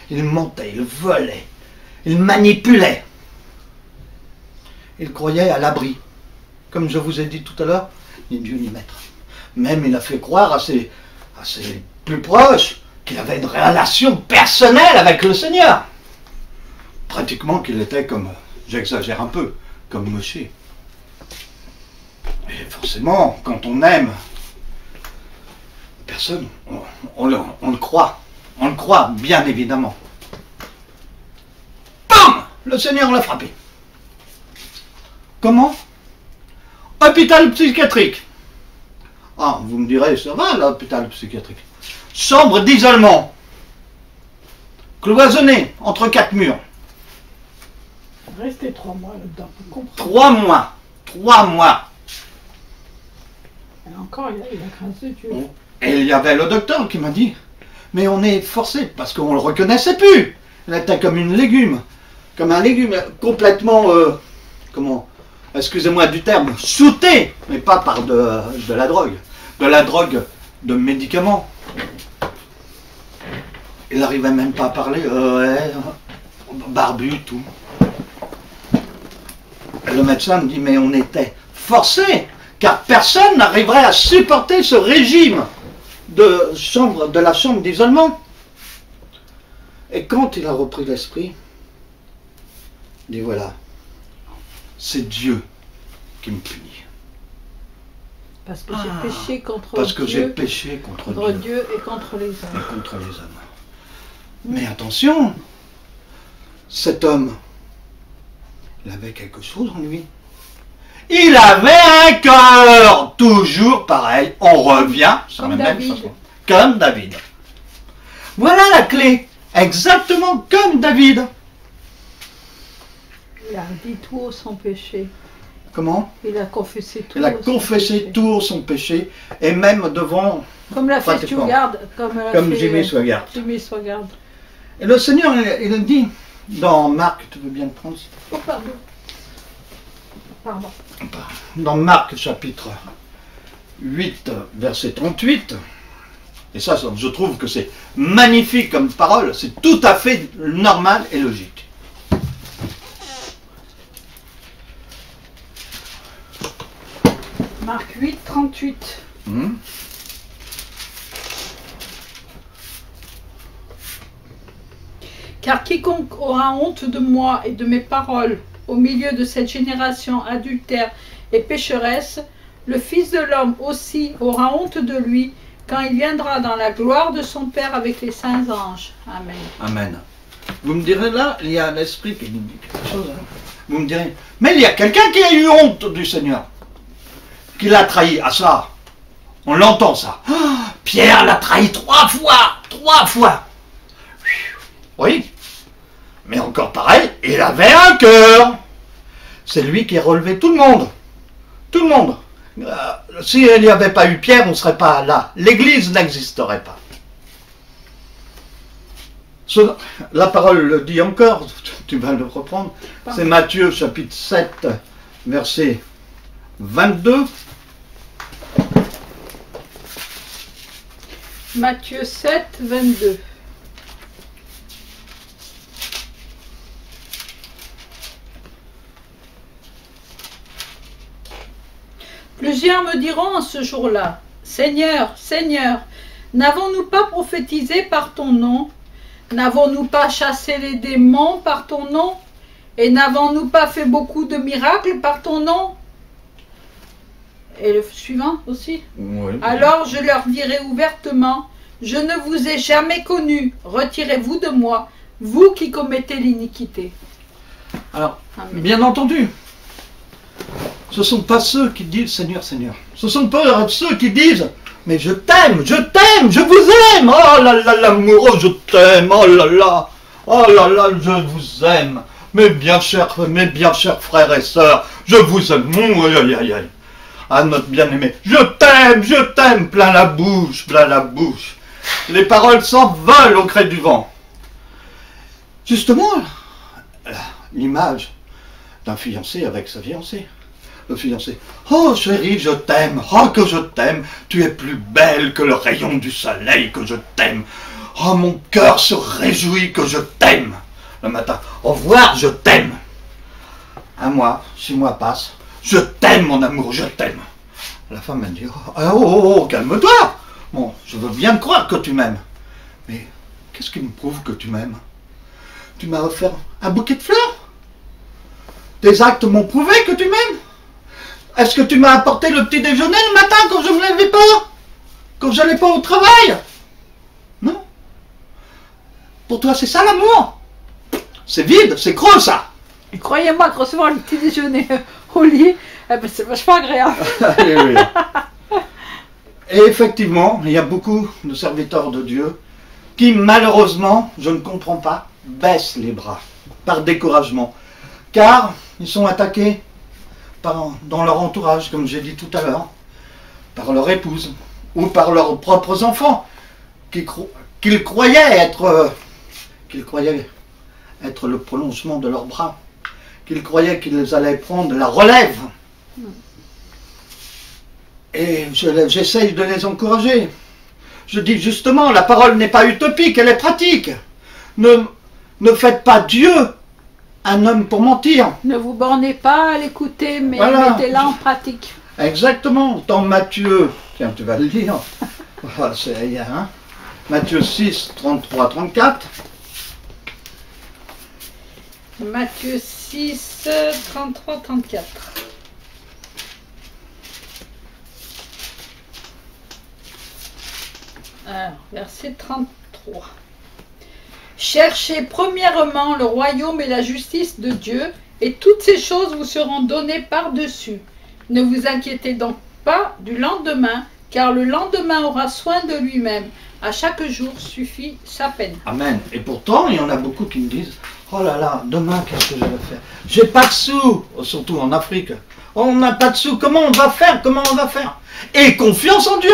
Il mentait, il volait, il manipulait. Il croyait à l'abri. Comme je vous ai dit tout à l'heure, ni Dieu ni maître. Même il a fait croire à ses plus proches qu'il avait une relation personnelle avec le Seigneur. Pratiquement qu'il était comme, j'exagère un peu, comme Mosché. Et forcément, quand on aime personne, on le croit. On le croit, bien évidemment. Bam! Le Seigneur l'a frappé. Comment? Hôpital psychiatrique. Ah, vous me direz, ça va l'hôpital psychiatrique. Chambre d'isolement. Cloisonné entre 4 murs. Restez 3 mois là-dedans. 3 mois. 3 mois. Et encore, il a crassé Dieu. Et il y avait le docteur qui m'a dit, mais on est forcé, parce qu'on le reconnaissait plus. Il était comme une légume. Comme un légume complètement, comment, excusez-moi du terme, shooté, mais pas par de la drogue. De la drogue de médicaments. Il n'arrivait même pas à parler, barbu, tout. Et le médecin me dit, mais on était forcés, car personne n'arriverait à supporter ce régime de la chambre d'isolement. Et quand il a repris l'esprit, il dit, voilà, c'est Dieu qui me punit. Parce que j'ai péché contre Parce que Dieu, j'ai péché contre Dieu et contre les hommes. Et contre les hommes. Mais attention, cet homme, il avait quelque chose en lui. Il avait un cœur, toujours pareil. On revient sur la même façon. Comme David. Voilà la clé. Exactement comme David. Il a dit tout haut son péché. Comment? Il a confessé tout. Il a confessé tout haut son péché, et même devant... Comme l'a fait Stuttgart. Comme Jimmy Swaggart. Jimmy Swaggart. Et le Seigneur, il dit, dans Marc, tu veux bien le prendre? Oh, pardon. Pardon. Dans Marc, chapitre 8, verset 38, et ça, je trouve que c'est magnifique comme parole, c'est tout à fait normal et logique. Marc 8, 38. Car quiconque aura honte de moi et de mes paroles au milieu de cette génération adultère et pécheresse, le Fils de l'homme aussi aura honte de lui quand il viendra dans la gloire de son Père avec les saints anges. Amen. Amen. Vous me direz là, il y a l'Esprit qui nous dit quelque chose. Hein. Vous me direz, mais il y a quelqu'un qui a eu honte du Seigneur, qui l'a trahi. Ah ça, on l'entend ça. Oh, Pierre l'a trahi 3 fois. 3 fois. Oui, mais encore pareil, il avait un cœur. C'est lui qui a relevé tout le monde. Tout le monde. S'il n'y avait pas eu Pierre, on ne serait pas là. L'Église n'existerait pas. La parole le dit encore, tu vas le reprendre. C'est Matthieu chapitre 7, verset 22. Matthieu 7, 22. Plusieurs me diront en ce jour-là, Seigneur, Seigneur, n'avons-nous pas prophétisé par ton nom? N'avons-nous pas chassé les démons par ton nom? Et n'avons-nous pas fait beaucoup de miracles par ton nom? Et le suivant aussi. Oui. Alors je leur dirai ouvertement, je ne vous ai jamais connu, retirez-vous de moi, vous qui commettez l'iniquité. Alors, Amen. bien entendu, ce ne sont pas ceux qui disent Seigneur, Seigneur. Ce ne sont pas ceux qui disent mais je t'aime, je vous aime. Oh là là, l'amoureux, je t'aime. Oh là là, je vous aime. Mes bien chers frères et sœurs, je vous aime. Aïe, aïe, aïe. Ah, notre bien-aimé, je t'aime, plein la bouche, plein la bouche. Les paroles s'envolent au gré du vent. Justement, l'image d'un fiancé avec sa fiancée. Le fiancé, oh chérie, je t'aime, oh que je t'aime, tu es plus belle que le rayon du soleil, que je t'aime. Oh mon cœur se réjouit que je t'aime. Le matin, au revoir, je t'aime. 1 mois, 6 mois passent, je t'aime mon amour, je t'aime. La femme elle dit, oh, calme-toi. Bon, je veux bien te croire que tu m'aimes. Mais qu'est-ce qui me prouve que tu m'aimes? Tu m'as offert un bouquet de fleurs. Tes actes m'ont prouvé que tu m'aimes. Est-ce que tu m'as apporté le petit déjeuner le matin quand je ne me levais pas? Quand je n'allais pas au travail? Non. Pour toi, c'est ça l'amour? C'est vide, c'est creux ça. Et croyez-moi que recevoir le petit déjeuner au lit, eh ben, c'est vachement agréable. Et effectivement, il y a beaucoup de serviteurs de Dieu qui, malheureusement, je ne comprends pas, baissent les bras par découragement. Car ils sont attaqués dans leur entourage, comme j'ai dit tout à l'heure, par leur épouse ou par leurs propres enfants, qu'ils croyaient être le prolongement de leurs bras, qu'ils croyaient qu'ils allaient prendre la relève. Et j'essaye de les encourager. Je dis justement, la parole n'est pas utopique, elle est pratique. Ne faites pas Dieu un homme pour mentir. Ne vous bornez pas à l'écouter, mais voilà. Mettez-la en pratique. Exactement. Dans Matthieu, tiens, tu vas le lire. Hein? Matthieu 6, 33, 34. Matthieu 6, 33, 34. Alors, verset 33. Cherchez premièrement le royaume et la justice de Dieu, et toutes ces choses vous seront données par-dessus. Ne vous inquiétez donc pas du lendemain, car le lendemain aura soin de lui-même. À chaque jour suffit sa peine. Amen. Et pourtant, il y en a beaucoup qui me disent Oh là là, demain, qu'est-ce que je vais faire? J'ai pas de sous, surtout en Afrique. On n'a pas de sous, comment on va faire? Comment on va faire? Et confiance en Dieu.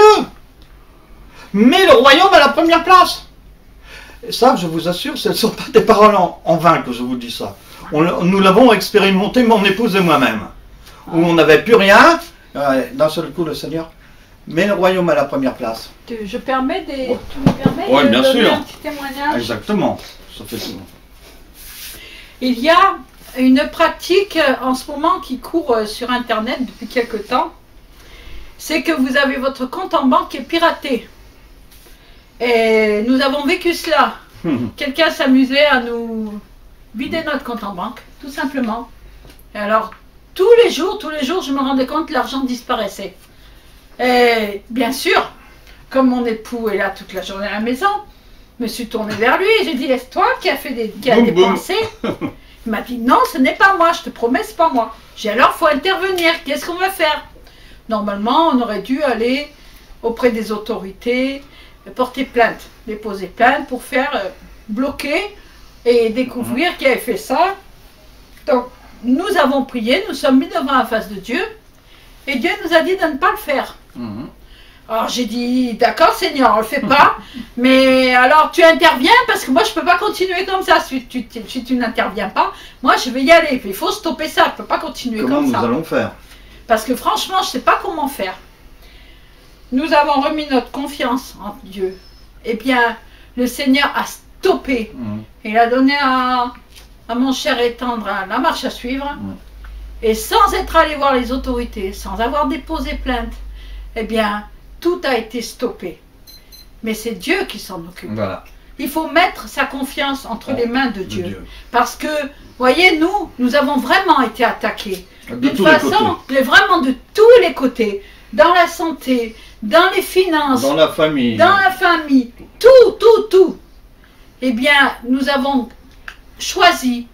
Mets le royaume à la première place. Et ça, je vous assure, ce ne sont pas des paroles en vain que je vous dis ça. Nous l'avons expérimenté, mon épouse et moi-même. Où on n'avait plus rien, d'un seul coup, le Seigneur met le royaume à la première place. Je permets des... Tu me permets Oui, de bien donner sûr. un petit témoignage? Exactement. Ça fait tout. Il y a une pratique en ce moment qui court sur Internet depuis quelque temps. C'est que vous avez votre compte en banque qui est piraté. Et nous avons vécu cela. Quelqu'un s'amusait à nous vider notre compte en banque, tout simplement. Et alors, tous les jours, je me rendais compte que l'argent disparaissait. Et bien sûr, comme mon époux est là toute la journée à la maison, je me suis tournée vers lui et j'ai dit, est-ce toi qui a dépensé? Il m'a dit, non, ce n'est pas moi, je te promets, c'est pas moi. J'ai alors, il faut intervenir, qu'est-ce qu'on va faire? Normalement, on aurait dû aller auprès des autorités, porter plainte, déposer plainte pour faire bloquer et découvrir qui avait fait ça. Donc, nous avons prié, nous sommes mis devant la face de Dieu et Dieu nous a dit de ne pas le faire. Alors j'ai dit, d'accord Seigneur, on ne le fait pas, mais alors tu interviens parce que moi je ne peux pas continuer comme ça. Si tu n'interviens pas, moi je vais y aller. Il faut stopper ça, je ne peux pas continuer comme ça. Comment nous allons faire? Parce que franchement, je ne sais pas comment faire. Nous avons remis notre confiance en Dieu. Eh bien, le Seigneur a stoppé. Il a donné à mon cher et tendre la marche à suivre. Et sans être allé voir les autorités, sans avoir déposé plainte, eh bien, tout a été stoppé. Mais c'est Dieu qui s'en occupe. Voilà. Il faut mettre sa confiance entre les mains de Dieu. Parce que, voyez, nous avons vraiment été attaqués. D'une façon, mais vraiment de tous les côtés. Dans la santé, dans les finances, dans la famille. Tout. Eh bien, nous avons choisi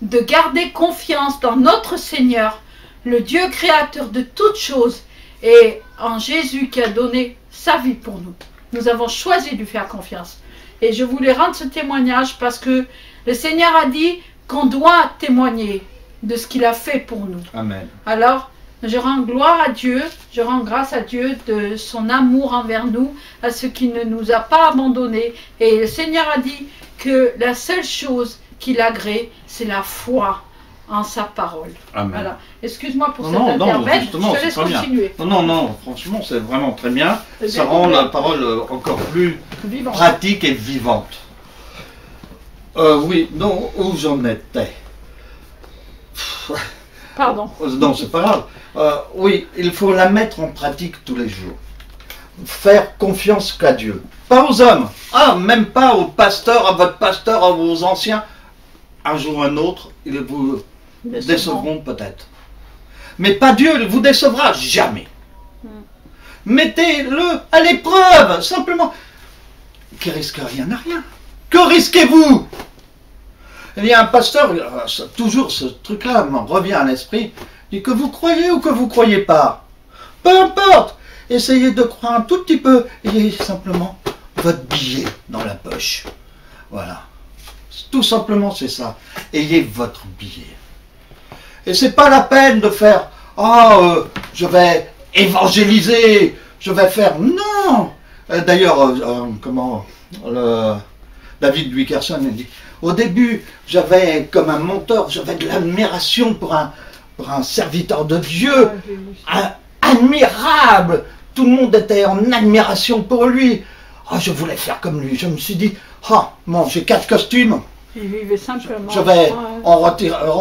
de garder confiance dans notre Seigneur, le Dieu créateur de toutes choses, et en Jésus qui a donné sa vie pour nous. Nous avons choisi de lui faire confiance. Et je voulais rendre ce témoignage parce que le Seigneur a dit qu'on doit témoigner de ce qu'il a fait pour nous. Amen. Alors, je rends gloire à Dieu, je rends grâce à Dieu de son amour envers nous, à ce qu'il ne nous a pas abandonnés. Et le Seigneur a dit que la seule chose qu'il agrée, c'est la foi en sa parole. Amen. Voilà. Excuse-moi pour cette intervention, je te laisse continuer. Non, franchement, c'est vraiment très bien. Ça rend la parole encore plus pratique et vivante. Oui, non, où j'en étais? Pardon. Non, c'est pas grave. Oui, il faut la mettre en pratique tous les jours. Faire confiance qu'à Dieu. Pas aux hommes. Ah, même pas au pasteur, à votre pasteur, à vos anciens. Un jour ou un autre, ils vous décevront peut-être. Mais pas Dieu, il vous décevra jamais. Mettez-le à l'épreuve, simplement. Qui risque rien n'a rien. Que risquez-vous? Il y a un pasteur, toujours ce truc-là me revient à l'esprit, dit que vous croyez ou que vous ne croyez pas. Peu importe, essayez de croire un tout petit peu, ayez simplement votre billet dans la poche. Voilà. Tout simplement, c'est ça. Ayez votre billet. Et c'est pas la peine de faire « Ah, je vais évangéliser, je vais faire... » Non. D'ailleurs, David Wickerson dit « Au début, j'avais comme un mentor, j'avais de l'admiration pour un serviteur de Dieu, admirable. Tout le monde était en admiration pour lui. Oh, je voulais faire comme lui. Je me suis dit, oh, bon, j'ai 4 costumes. Il vivait simplement. Je vais en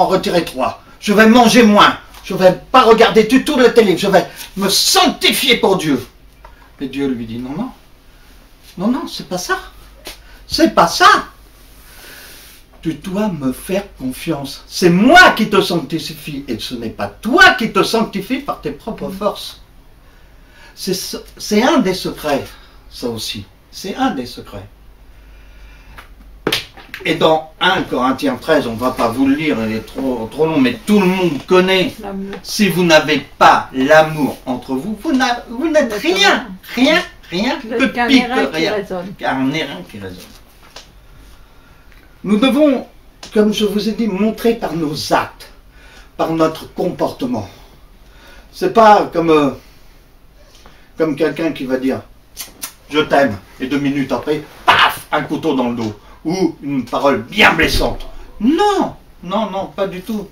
retirer 3. Je vais manger moins. Je ne vais pas regarder du tout la télé. Je vais me sanctifier pour Dieu. Et Dieu lui dit, non, non. Non, non, c'est pas ça. C'est pas ça. Tu dois me faire confiance. C'est moi qui te sanctifie. Et ce n'est pas toi qui te sanctifie par tes propres forces. C'est un des secrets, ça aussi. C'est un des secrets. Et dans 1 Corinthiens 13, on ne va pas vous le lire, il est trop long, mais tout le monde connaît. Si vous n'avez pas l'amour entre vous, vous n'êtes rien que pique, rien. Qu'un airain qui résonne. Nous devons comme je vous ai dit, montrer par nos actes, par notre comportement. C'est pas comme quelqu'un qui va dire « je t'aime » et 2 minutes après, paf, un couteau dans le dos. Ou une parole bien blessante. Non, non, non, pas du tout.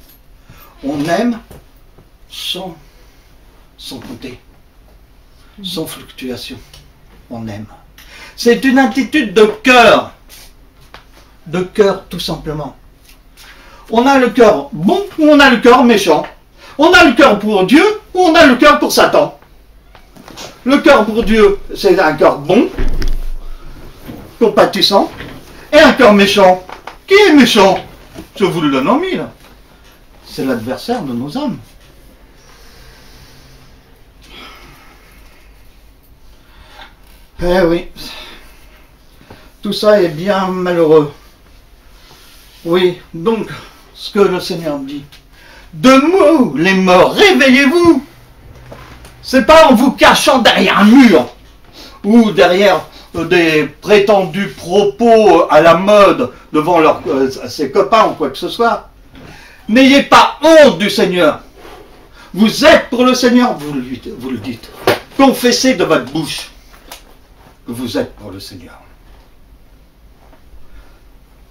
On aime sans compter, sans fluctuation. On aime. C'est une attitude de cœur tout simplement. On a le cœur bon ou on a le cœur méchant. On a le cœur pour Dieu ou on a le cœur pour Satan. Le cœur pour Dieu, c'est un cœur bon, compatissant, et un cœur méchant. Qui est méchant? Je vous le donne en mille. C'est l'adversaire de nos âmes. Eh oui, tout ça est bien malheureux. Oui, donc, ce que le Seigneur dit. Debout, les morts, réveillez-vous. C'est pas en vous cachant derrière un mur ou derrière des prétendus propos à la mode devant ses copains ou quoi que ce soit. N'ayez pas honte du Seigneur. Vous êtes pour le Seigneur, vous le dites. Confessez de votre bouche que vous êtes pour le Seigneur.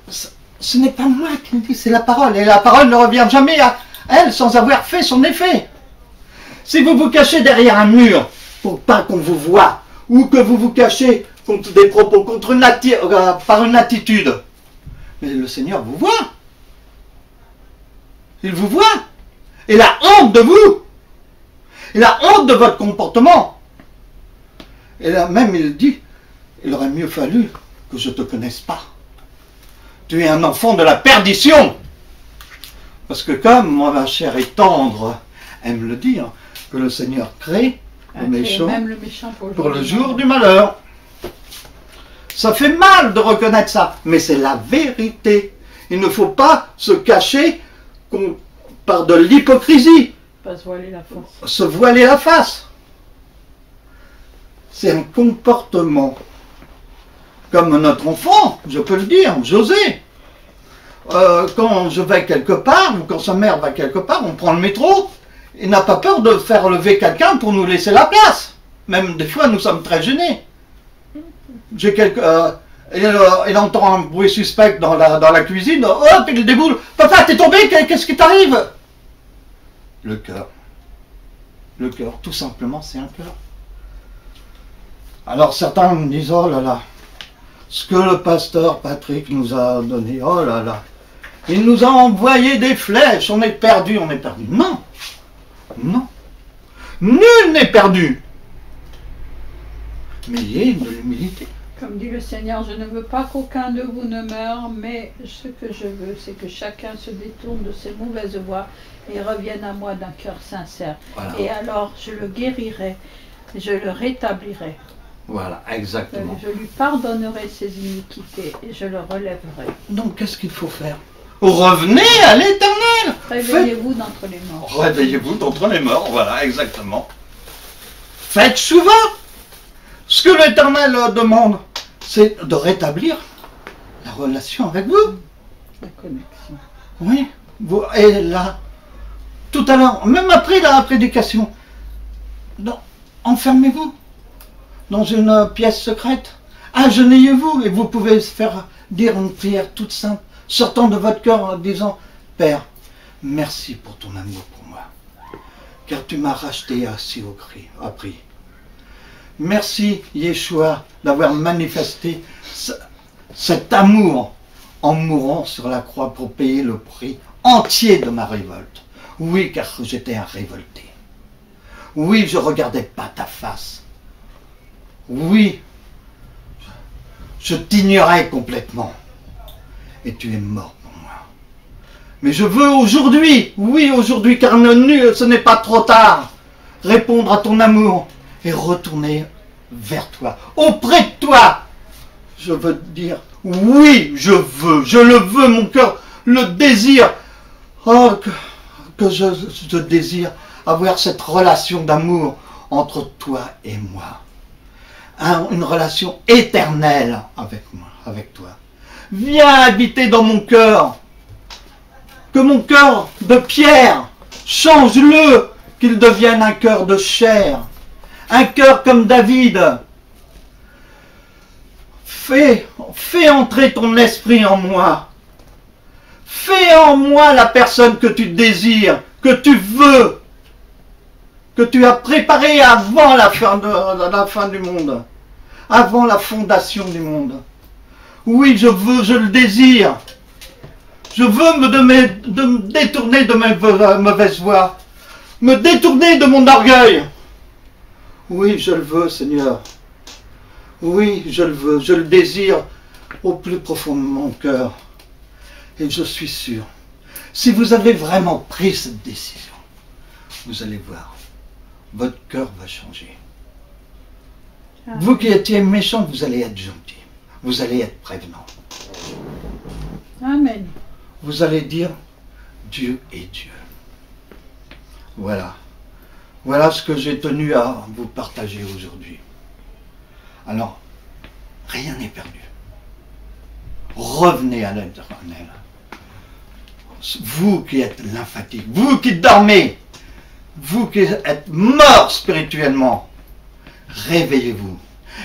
Ce n'est pas moi qui le dis, c'est la parole. Et la parole ne revient jamais à elle sans avoir fait son effet. Si vous vous cachez derrière un mur pour pas qu'on vous voie, ou que vous vous cachez contre des propos, par une attitude, mais le Seigneur vous voit. Il vous voit. Il a honte de vous. Il a honte de votre comportement. Et là même il dit, il aurait mieux fallu que je ne te connaisse pas. Tu es un enfant de la perdition. Parce que comme ma chair est tendre aime le dire, que le Seigneur crée le méchant, même le méchant pour le jour du malheur. Ça fait mal de reconnaître ça, mais c'est la vérité. Il ne faut pas se cacher par de l'hypocrisie. Pas se voiler la face. Se voiler la face. C'est un comportement. Comme notre enfant, je peux le dire, José. Quand je vais quelque part, ou quand sa mère va quelque part, on prend le métro, il n'a pas peur de faire lever quelqu'un pour nous laisser la place. Même des fois, nous sommes très gênés. Il entend un bruit suspect dans la cuisine. Oh, il déboule. Papa, t'es tombé, qu'est-ce qui t'arrive? Le cœur. Le cœur, tout simplement, c'est un cœur. Alors certains me disent, oh là là, ce que le pasteur Patrick nous a donné, oh là là, il nous a envoyé des flèches, on est perdu, on est perdu. Non, non, nul n'est perdu. Mais il y a de l'humilité. Comme dit le Seigneur, je ne veux pas qu'aucun de vous ne meure, mais ce que je veux, c'est que chacun se détourne de ses mauvaises voies et revienne à moi d'un cœur sincère. Voilà. Et alors, je le guérirai, je le rétablirai. Voilà, exactement. Je lui pardonnerai ses iniquités et je le relèverai. Donc, qu'est-ce qu'il faut faire? Revenez à l'Éternel. Réveillez-vous d'entre les morts. Réveillez-vous d'entre les morts, voilà, exactement. Faites souvent. Ce que l'Éternel demande, c'est de rétablir la relation avec vous. La connexion. Oui. Et là, tout à l'heure, même après la prédication, enfermez-vous dans une pièce secrète. Agenouillez-vous et vous pouvez faire dire une prière toute simple, sortant de votre cœur en disant, Père, merci pour ton amour pour moi, car tu m'as racheté assez au prix. Merci, Yeshua, d'avoir manifesté cet amour en mourant sur la croix pour payer le prix entier de ma révolte. Oui, car j'étais un révolté. Oui, je ne regardais pas ta face. Oui, je t'ignorais complètement. Et tu es mort pour moi. Mais je veux aujourd'hui, oui aujourd'hui, car ce n'est pas trop tard, répondre à ton amour et retourner vers toi, auprès de toi. Je veux dire, oui, je le veux, mon cœur le désire. Oh, que je désire avoir cette relation d'amour entre toi et moi. Une relation éternelle avec moi, avec toi. Viens habiter dans mon cœur. que mon cœur de pierre, change-le, qu'il devienne un cœur de chair, un cœur comme David. Fais entrer ton esprit en moi. Fais en moi la personne que tu désires, que tu veux, que tu as préparée avant la fin du monde, avant la fondation du monde. Oui, je le désire. Je veux me détourner de mes mauvaises voies, me détourner de mon orgueil. Oui, je le veux, Seigneur. Oui, je le veux, je le désire au plus profond de mon cœur. Et je suis sûr, si vous avez vraiment pris cette décision, vous allez voir, votre cœur va changer. Vous qui étiez méchant, vous allez être gentil. Vous allez être prévenant. Amen. Vous allez dire, Dieu est Dieu. Voilà. Voilà ce que j'ai tenu à vous partager aujourd'hui. Alors, rien n'est perdu. Revenez à l'Éternel. Vous qui êtes lymphatique, vous qui dormez, vous qui êtes morts spirituellement, réveillez-vous.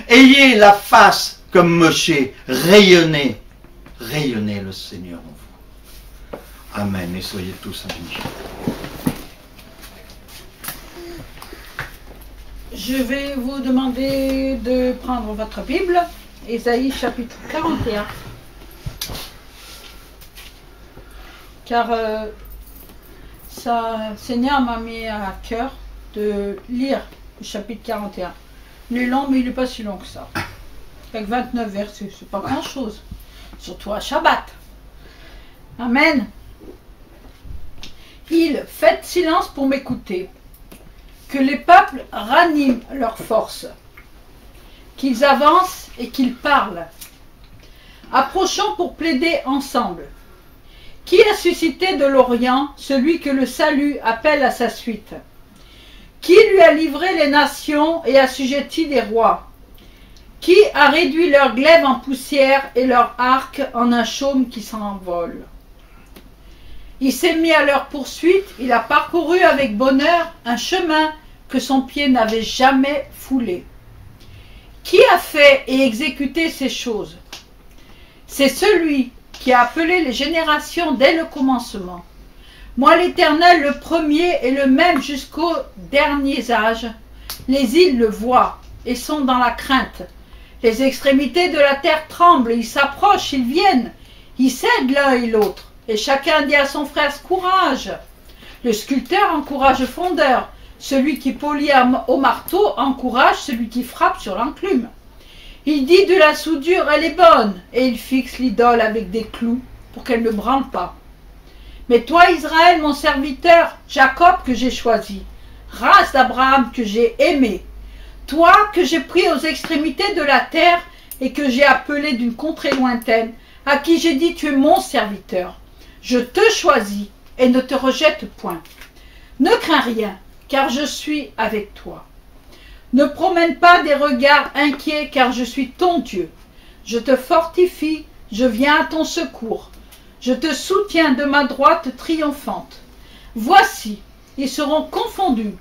Ayez la face comme Moshe, rayonnez le Seigneur en vous. Amen, et soyez tous bénis. Je vais vous demander de prendre votre Bible, Ésaïe chapitre 41. Car Seigneur m'a mis à cœur de lire le chapitre 41. Il est long, mais il n'est pas si long que ça. Avec 29 versets, c'est pas grand chose. Surtout à Shabbat. Amen. Faites silence pour m'écouter. Que les peuples raniment leur force. Qu'ils avancent et qu'ils parlent. Approchons pour plaider ensemble. Qui a suscité de l'Orient celui que le salut appelle à sa suite? Qui lui a livré les nations et assujetti des rois? Qui a réduit leur glaive en poussière et leur arc en un chaume qui s'envole? Il s'est mis à leur poursuite, il a parcouru avec bonheur un chemin que son pied n'avait jamais foulé. Qui a fait et exécuté ces choses? C'est celui qui a appelé les générations dès le commencement. Moi l'Éternel, le premier et le même jusqu'aux derniers âges. Les îles le voient et sont dans la crainte. Les extrémités de la terre tremblent, ils s'approchent, ils viennent. Ils cèdent l'un et l'autre. Et chacun dit à son frère, courage. Le sculpteur encourage le fondeur. Celui qui polit au marteau encourage celui qui frappe sur l'enclume. Il dit de la soudure, elle est bonne, et il fixe l'idole avec des clous pour qu'elle ne branle pas. Mais toi, Israël, mon serviteur, Jacob que j'ai choisi, race d'Abraham que j'ai aimé, toi que j'ai pris aux extrémités de la terre et que j'ai appelé d'une contrée lointaine, à qui j'ai dit, tu es mon serviteur. Je te choisis et ne te rejette point. Ne crains rien, car je suis avec toi. Ne promène pas des regards inquiets, car je suis ton Dieu. Je te fortifie, je viens à ton secours. Je te soutiens de ma droite triomphante. Voici, ils seront confondus,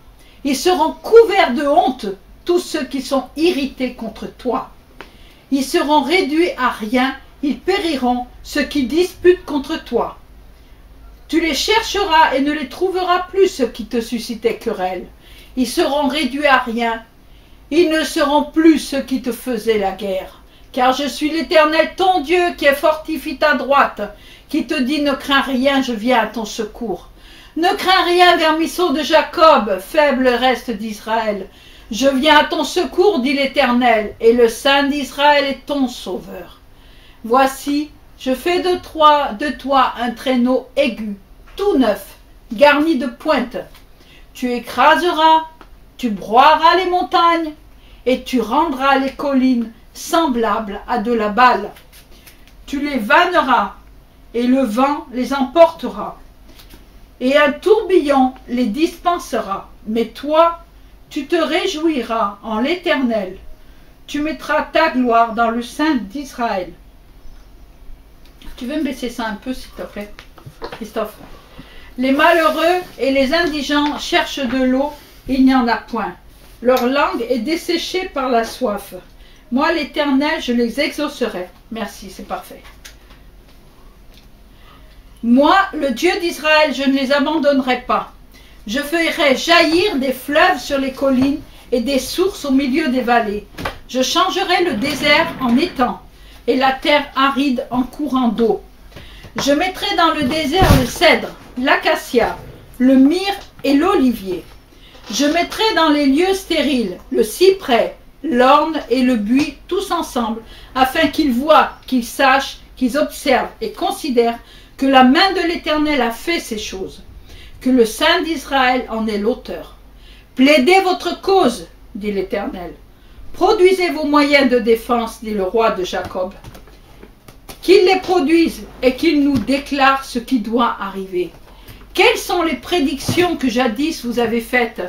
ils seront couverts de honte, tous ceux qui sont irrités contre toi. Ils seront réduits à rien, ils périront, ceux qui disputent contre toi. Tu les chercheras et ne les trouveras plus, ceux qui te suscitaient querelle. Ils seront réduits à rien. Ils ne seront plus ceux qui te faisaient la guerre. Car je suis l'Éternel, ton Dieu, qui fortifie ta droite, qui te dit, ne crains rien, je viens à ton secours. Ne crains rien, vermisseau de Jacob, faible reste d'Israël. Je viens à ton secours, dit l'Éternel, et le Saint d'Israël est ton sauveur. Voici, je fais de toi un traîneau aigu, tout neuf, garni de pointes. Tu écraseras, tu broieras les montagnes, et tu rendras les collines semblables à de la balle. Tu les vanneras, et le vent les emportera, et un tourbillon les dispensera. Mais toi, tu te réjouiras en l'Éternel. Tu mettras ta gloire dans le Saint d'Israël. Tu veux me baisser ça un peu, s'il te plaît? Christophe. Les malheureux et les indigents cherchent de l'eau, il n'y en a point. Leur langue est desséchée par la soif. Moi, l'Éternel, je les exaucerai. Merci, c'est parfait. Moi, le Dieu d'Israël, je ne les abandonnerai pas. Je ferai jaillir des fleuves sur les collines et des sources au milieu des vallées. Je changerai le désert en étang et la terre aride en courant d'eau. Je mettrai dans le désert le cèdre, l'acacia, le myrrhe et l'olivier. Je mettrai dans les lieux stériles le cyprès, l'orne et le buis tous ensemble, afin qu'ils voient, qu'ils sachent, qu'ils observent et considèrent que la main de l'Éternel a fait ces choses, que le Saint d'Israël en est l'auteur. Plaidez votre cause, dit l'Éternel. Produisez vos moyens de défense, dit le roi de Jacob. Qu'il les produise et qu'il nous déclare ce qui doit arriver. Quelles sont les prédictions que jadis vous avez faites?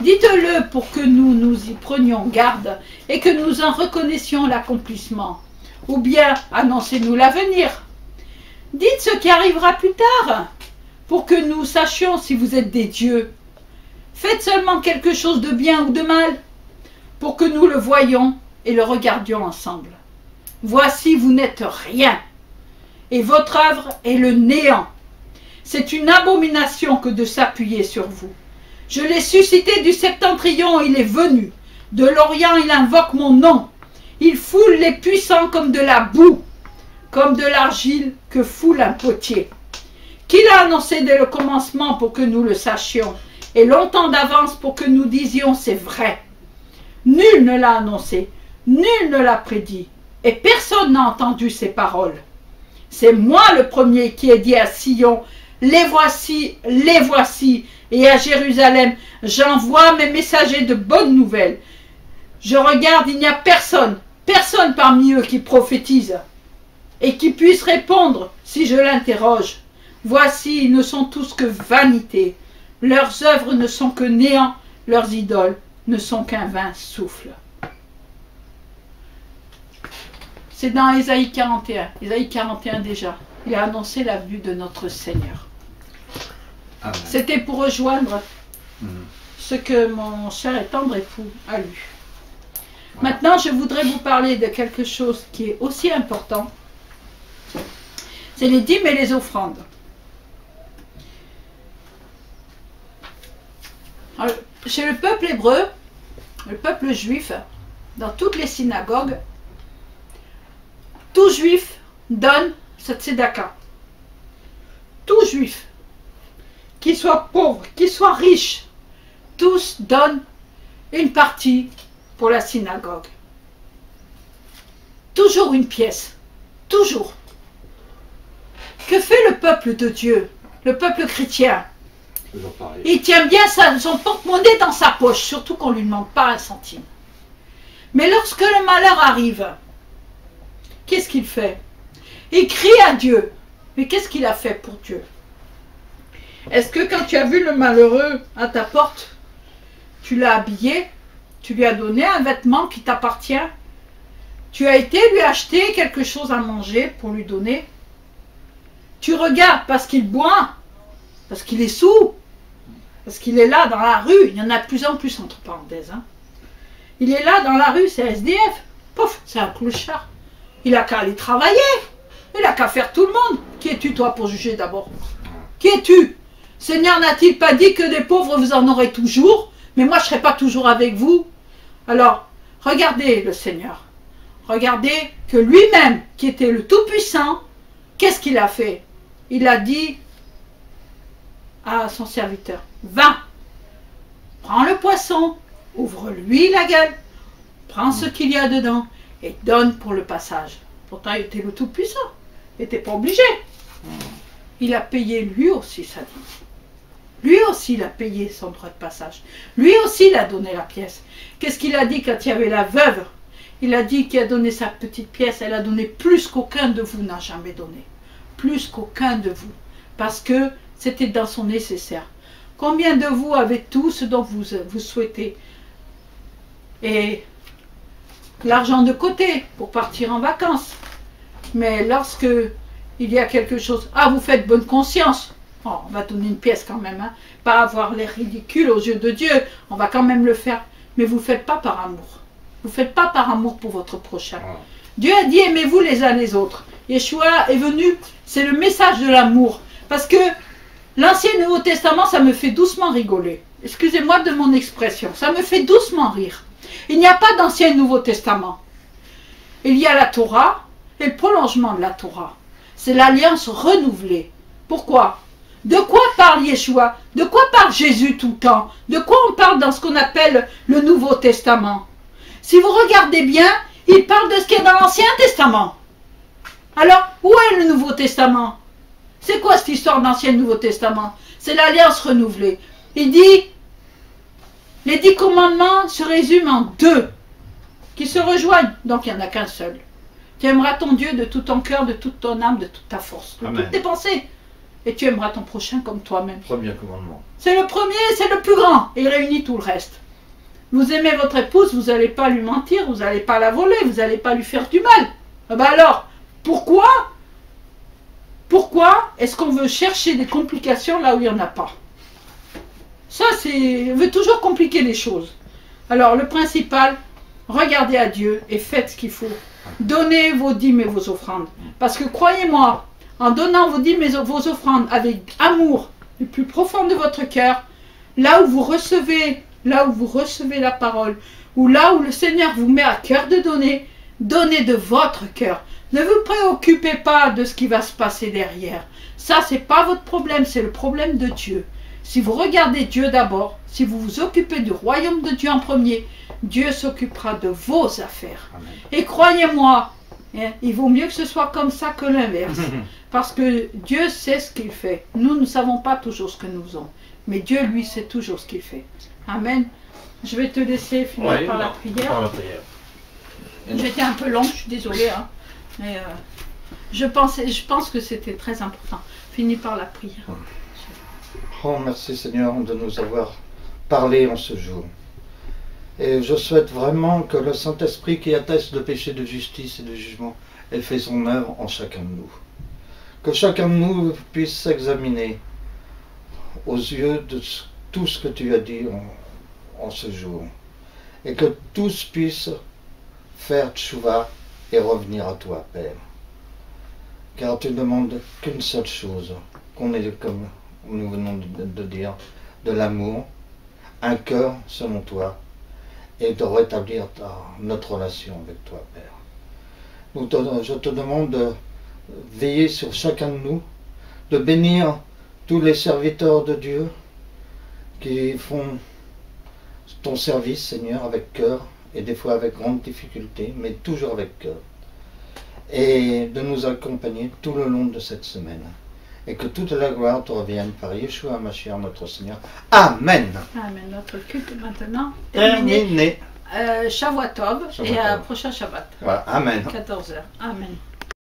Dites-le pour que nous y prenions garde et que nous en reconnaissions l'accomplissement. Ou bien annoncez-nous l'avenir. Dites ce qui arrivera plus tard, pour que nous sachions si vous êtes des dieux. Faites seulement quelque chose de bien ou de mal, pour que nous le voyions et le regardions ensemble. Voici, vous n'êtes rien, et votre œuvre est le néant. C'est une abomination que de s'appuyer sur vous. Je l'ai suscité du septentrion, il est venu. De l'Orient, il invoque mon nom. Il foule les puissants comme de la boue, comme de l'argile que foule un potier. Qui l'a annoncé dès le commencement pour que nous le sachions, et longtemps d'avance pour que nous disions c'est vrai. Nul ne l'a annoncé, nul ne l'a prédit, et personne n'a entendu ces paroles. C'est moi le premier qui ai dit à Sion, les voici, et à Jérusalem, j'envoie mes messagers de bonnes nouvelles. Je regarde, il n'y a personne parmi eux qui prophétise, et qui puisse répondre si je l'interroge. Voici, ils ne sont tous que vanité. Leurs œuvres ne sont que néant, leurs idoles ne sont qu'un vain souffle. C'est dans Ésaïe 41. Ésaïe 41 déjà. Il a annoncé la venue de notre Seigneur. C'était pour rejoindre ce que mon cher et tendre époux a lu. Maintenant, je voudrais vous parler de quelque chose qui est aussi important. C'est les dîmes et les offrandes. Alors, chez le peuple hébreu, le peuple juif, dans toutes les synagogues, tout juif donne cette tzedaka. Tout juif, qu'il soit pauvre, qu'il soit riche, tous donnent une partie pour la synagogue. Toujours une pièce, toujours. Que fait le peuple de Dieu, le peuple chrétien? Il tient bien son porte-monnaie dans sa poche, surtout qu'on ne lui demande pas un centime. Mais lorsque le malheur arrive, qu'est-ce qu'il fait? Il crie à Dieu. Mais qu'est-ce qu'il a fait pour Dieu? Est-ce que quand tu as vu le malheureux à ta porte, tu l'as habillé, tu lui as donné un vêtement qui t'appartient, tu as été lui acheter quelque chose à manger pour lui donner? Tu regardes parce qu'il boit, parce qu'il est saoul, parce qu'il est là dans la rue. Il y en a de plus en plus entre parenthèses. Hein. Il est là dans la rue, c'est SDF. Pouf, c'est un clochard. Il n'a qu'à aller travailler. Il n'a qu'à faire tout le monde. Qui es-tu toi pour juger d'abord? Qui es-tu? Seigneur n'a-t-il pas dit que des pauvres vous en aurez toujours? Mais moi je ne serai pas toujours avec vous. Alors, regardez le Seigneur. Regardez que lui-même, qui était le Tout-Puissant, qu'est-ce qu'il a fait? Il a dit à son serviteur, va, prends le poisson, ouvre-lui la gueule, prends ce qu'il y a dedans et donne pour le passage. Pourtant, il était le Tout-Puissant, il n'était pas obligé. Il a payé lui aussi sa dîme. Lui aussi, il a payé son droit de passage. Lui aussi, il a donné la pièce. Qu'est-ce qu'il a dit quand il y avait la veuve? Il a dit qu'il a donné sa petite pièce, elle a donné plus qu'aucun de vous n'a jamais donné. Plus qu'aucun de vous. Parce que c'était dans son nécessaire. Combien de vous avez tout ce dont vous souhaitez? Et l'argent de côté pour partir en vacances. Mais lorsque il y a quelque chose. Ah, vous faites bonne conscience. Oh, on va donner une pièce quand même, hein. Pas avoir l'air ridicule aux yeux de Dieu. On va quand même le faire. Mais vous ne faites pas par amour. Vous ne faites pas par amour pour votre prochain. Dieu a dit aimez-vous les uns les autres. Yeshua est venu, c'est le message de l'amour. Parce que l'Ancien et le Nouveau Testament, ça me fait doucement rigoler. Excusez-moi de mon expression. Ça me fait doucement rire. Il n'y a pas d'Ancien et Nouveau Testament. Il y a la Torah et le prolongement de la Torah. C'est l'alliance renouvelée. Pourquoi? De quoi parle Yeshua? De quoi parle Jésus tout le temps? De quoi on parle dans ce qu'on appelle le Nouveau Testament? Si vous regardez bien, il parle de ce qu'il y a dans l'Ancien Testament. Alors, où est le Nouveau Testament? C'est quoi cette histoire d'Ancien et Nouveau Testament? C'est l'alliance renouvelée. Il dit, les 10 commandements se résument en 2, qui se rejoignent. Donc il n'y en a qu'un seul. Tu aimeras ton Dieu de tout ton cœur, de toute ton âme, de toute ta force, de toutes tes pensées. Et tu aimeras ton prochain comme toi-même. Premier commandement. C'est le premier, c'est le plus grand. Et il réunit tout le reste. Vous aimez votre épouse, vous n'allez pas lui mentir, vous n'allez pas la voler, vous n'allez pas lui faire du mal. Ah ben alors, pourquoi est-ce qu'on veut chercher des complications là où il n'y en a pas? Ça, on veut toujours compliquer les choses. Alors, le principal, regardez à Dieu et faites ce qu'il faut. Donnez vos dîmes et vos offrandes. Parce que croyez-moi, en donnant vos dîmes et vos offrandes avec amour le plus profond de votre cœur, là où vous recevez la parole, ou là où le Seigneur vous met à cœur de donner, donnez de votre cœur. Ne vous préoccupez pas de ce qui va se passer derrière. Ça, c'est pas votre problème, c'est le problème de Dieu. Si vous regardez Dieu d'abord, si vous vous occupez du royaume de Dieu en premier, Dieu s'occupera de vos affaires. Amen. Et croyez-moi, il vaut mieux que ce soit comme ça que l'inverse. Parce que Dieu sait ce qu'il fait. Nous ne savons pas toujours ce que nous faisons. Mais Dieu, lui, sait toujours ce qu'il fait. Amen. Je vais te laisser finir par la prière. Par la prière. J'étais un peu longue, je suis désolée. Hein. Mais je pense que c'était très important. Finis par la prière. Oh, merci Seigneur de nous avoir parlé en ce jour. Et je souhaite vraiment que le Saint-Esprit qui atteste de péché, de justice et de jugement ait fait son œuvre en chacun de nous. Que chacun de nous puisse s'examiner aux yeux de tout ce que tu as dit en ce jour. Et que tous puissent faire tchouva et revenir à toi, Père. Car tu ne demandes qu'une seule chose, qu'on ait, comme nous venons de dire, de l'amour, un cœur selon toi, et de rétablir notre relation avec toi, Père. Je te demande de veiller sur chacun de nous, de bénir tous les serviteurs de Dieu qui font ton service, Seigneur, avec cœur, et des fois avec grande difficulté, mais toujours avec cœur. Et de nous accompagner tout le long de cette semaine. Et que toute la gloire te revienne par Yeshua Mashiach, notre Seigneur. Amen. Amen. Notre culte maintenant terminé. Shavuot Tov et à prochain Shabbat. Voilà. Amen. 14h. Amen.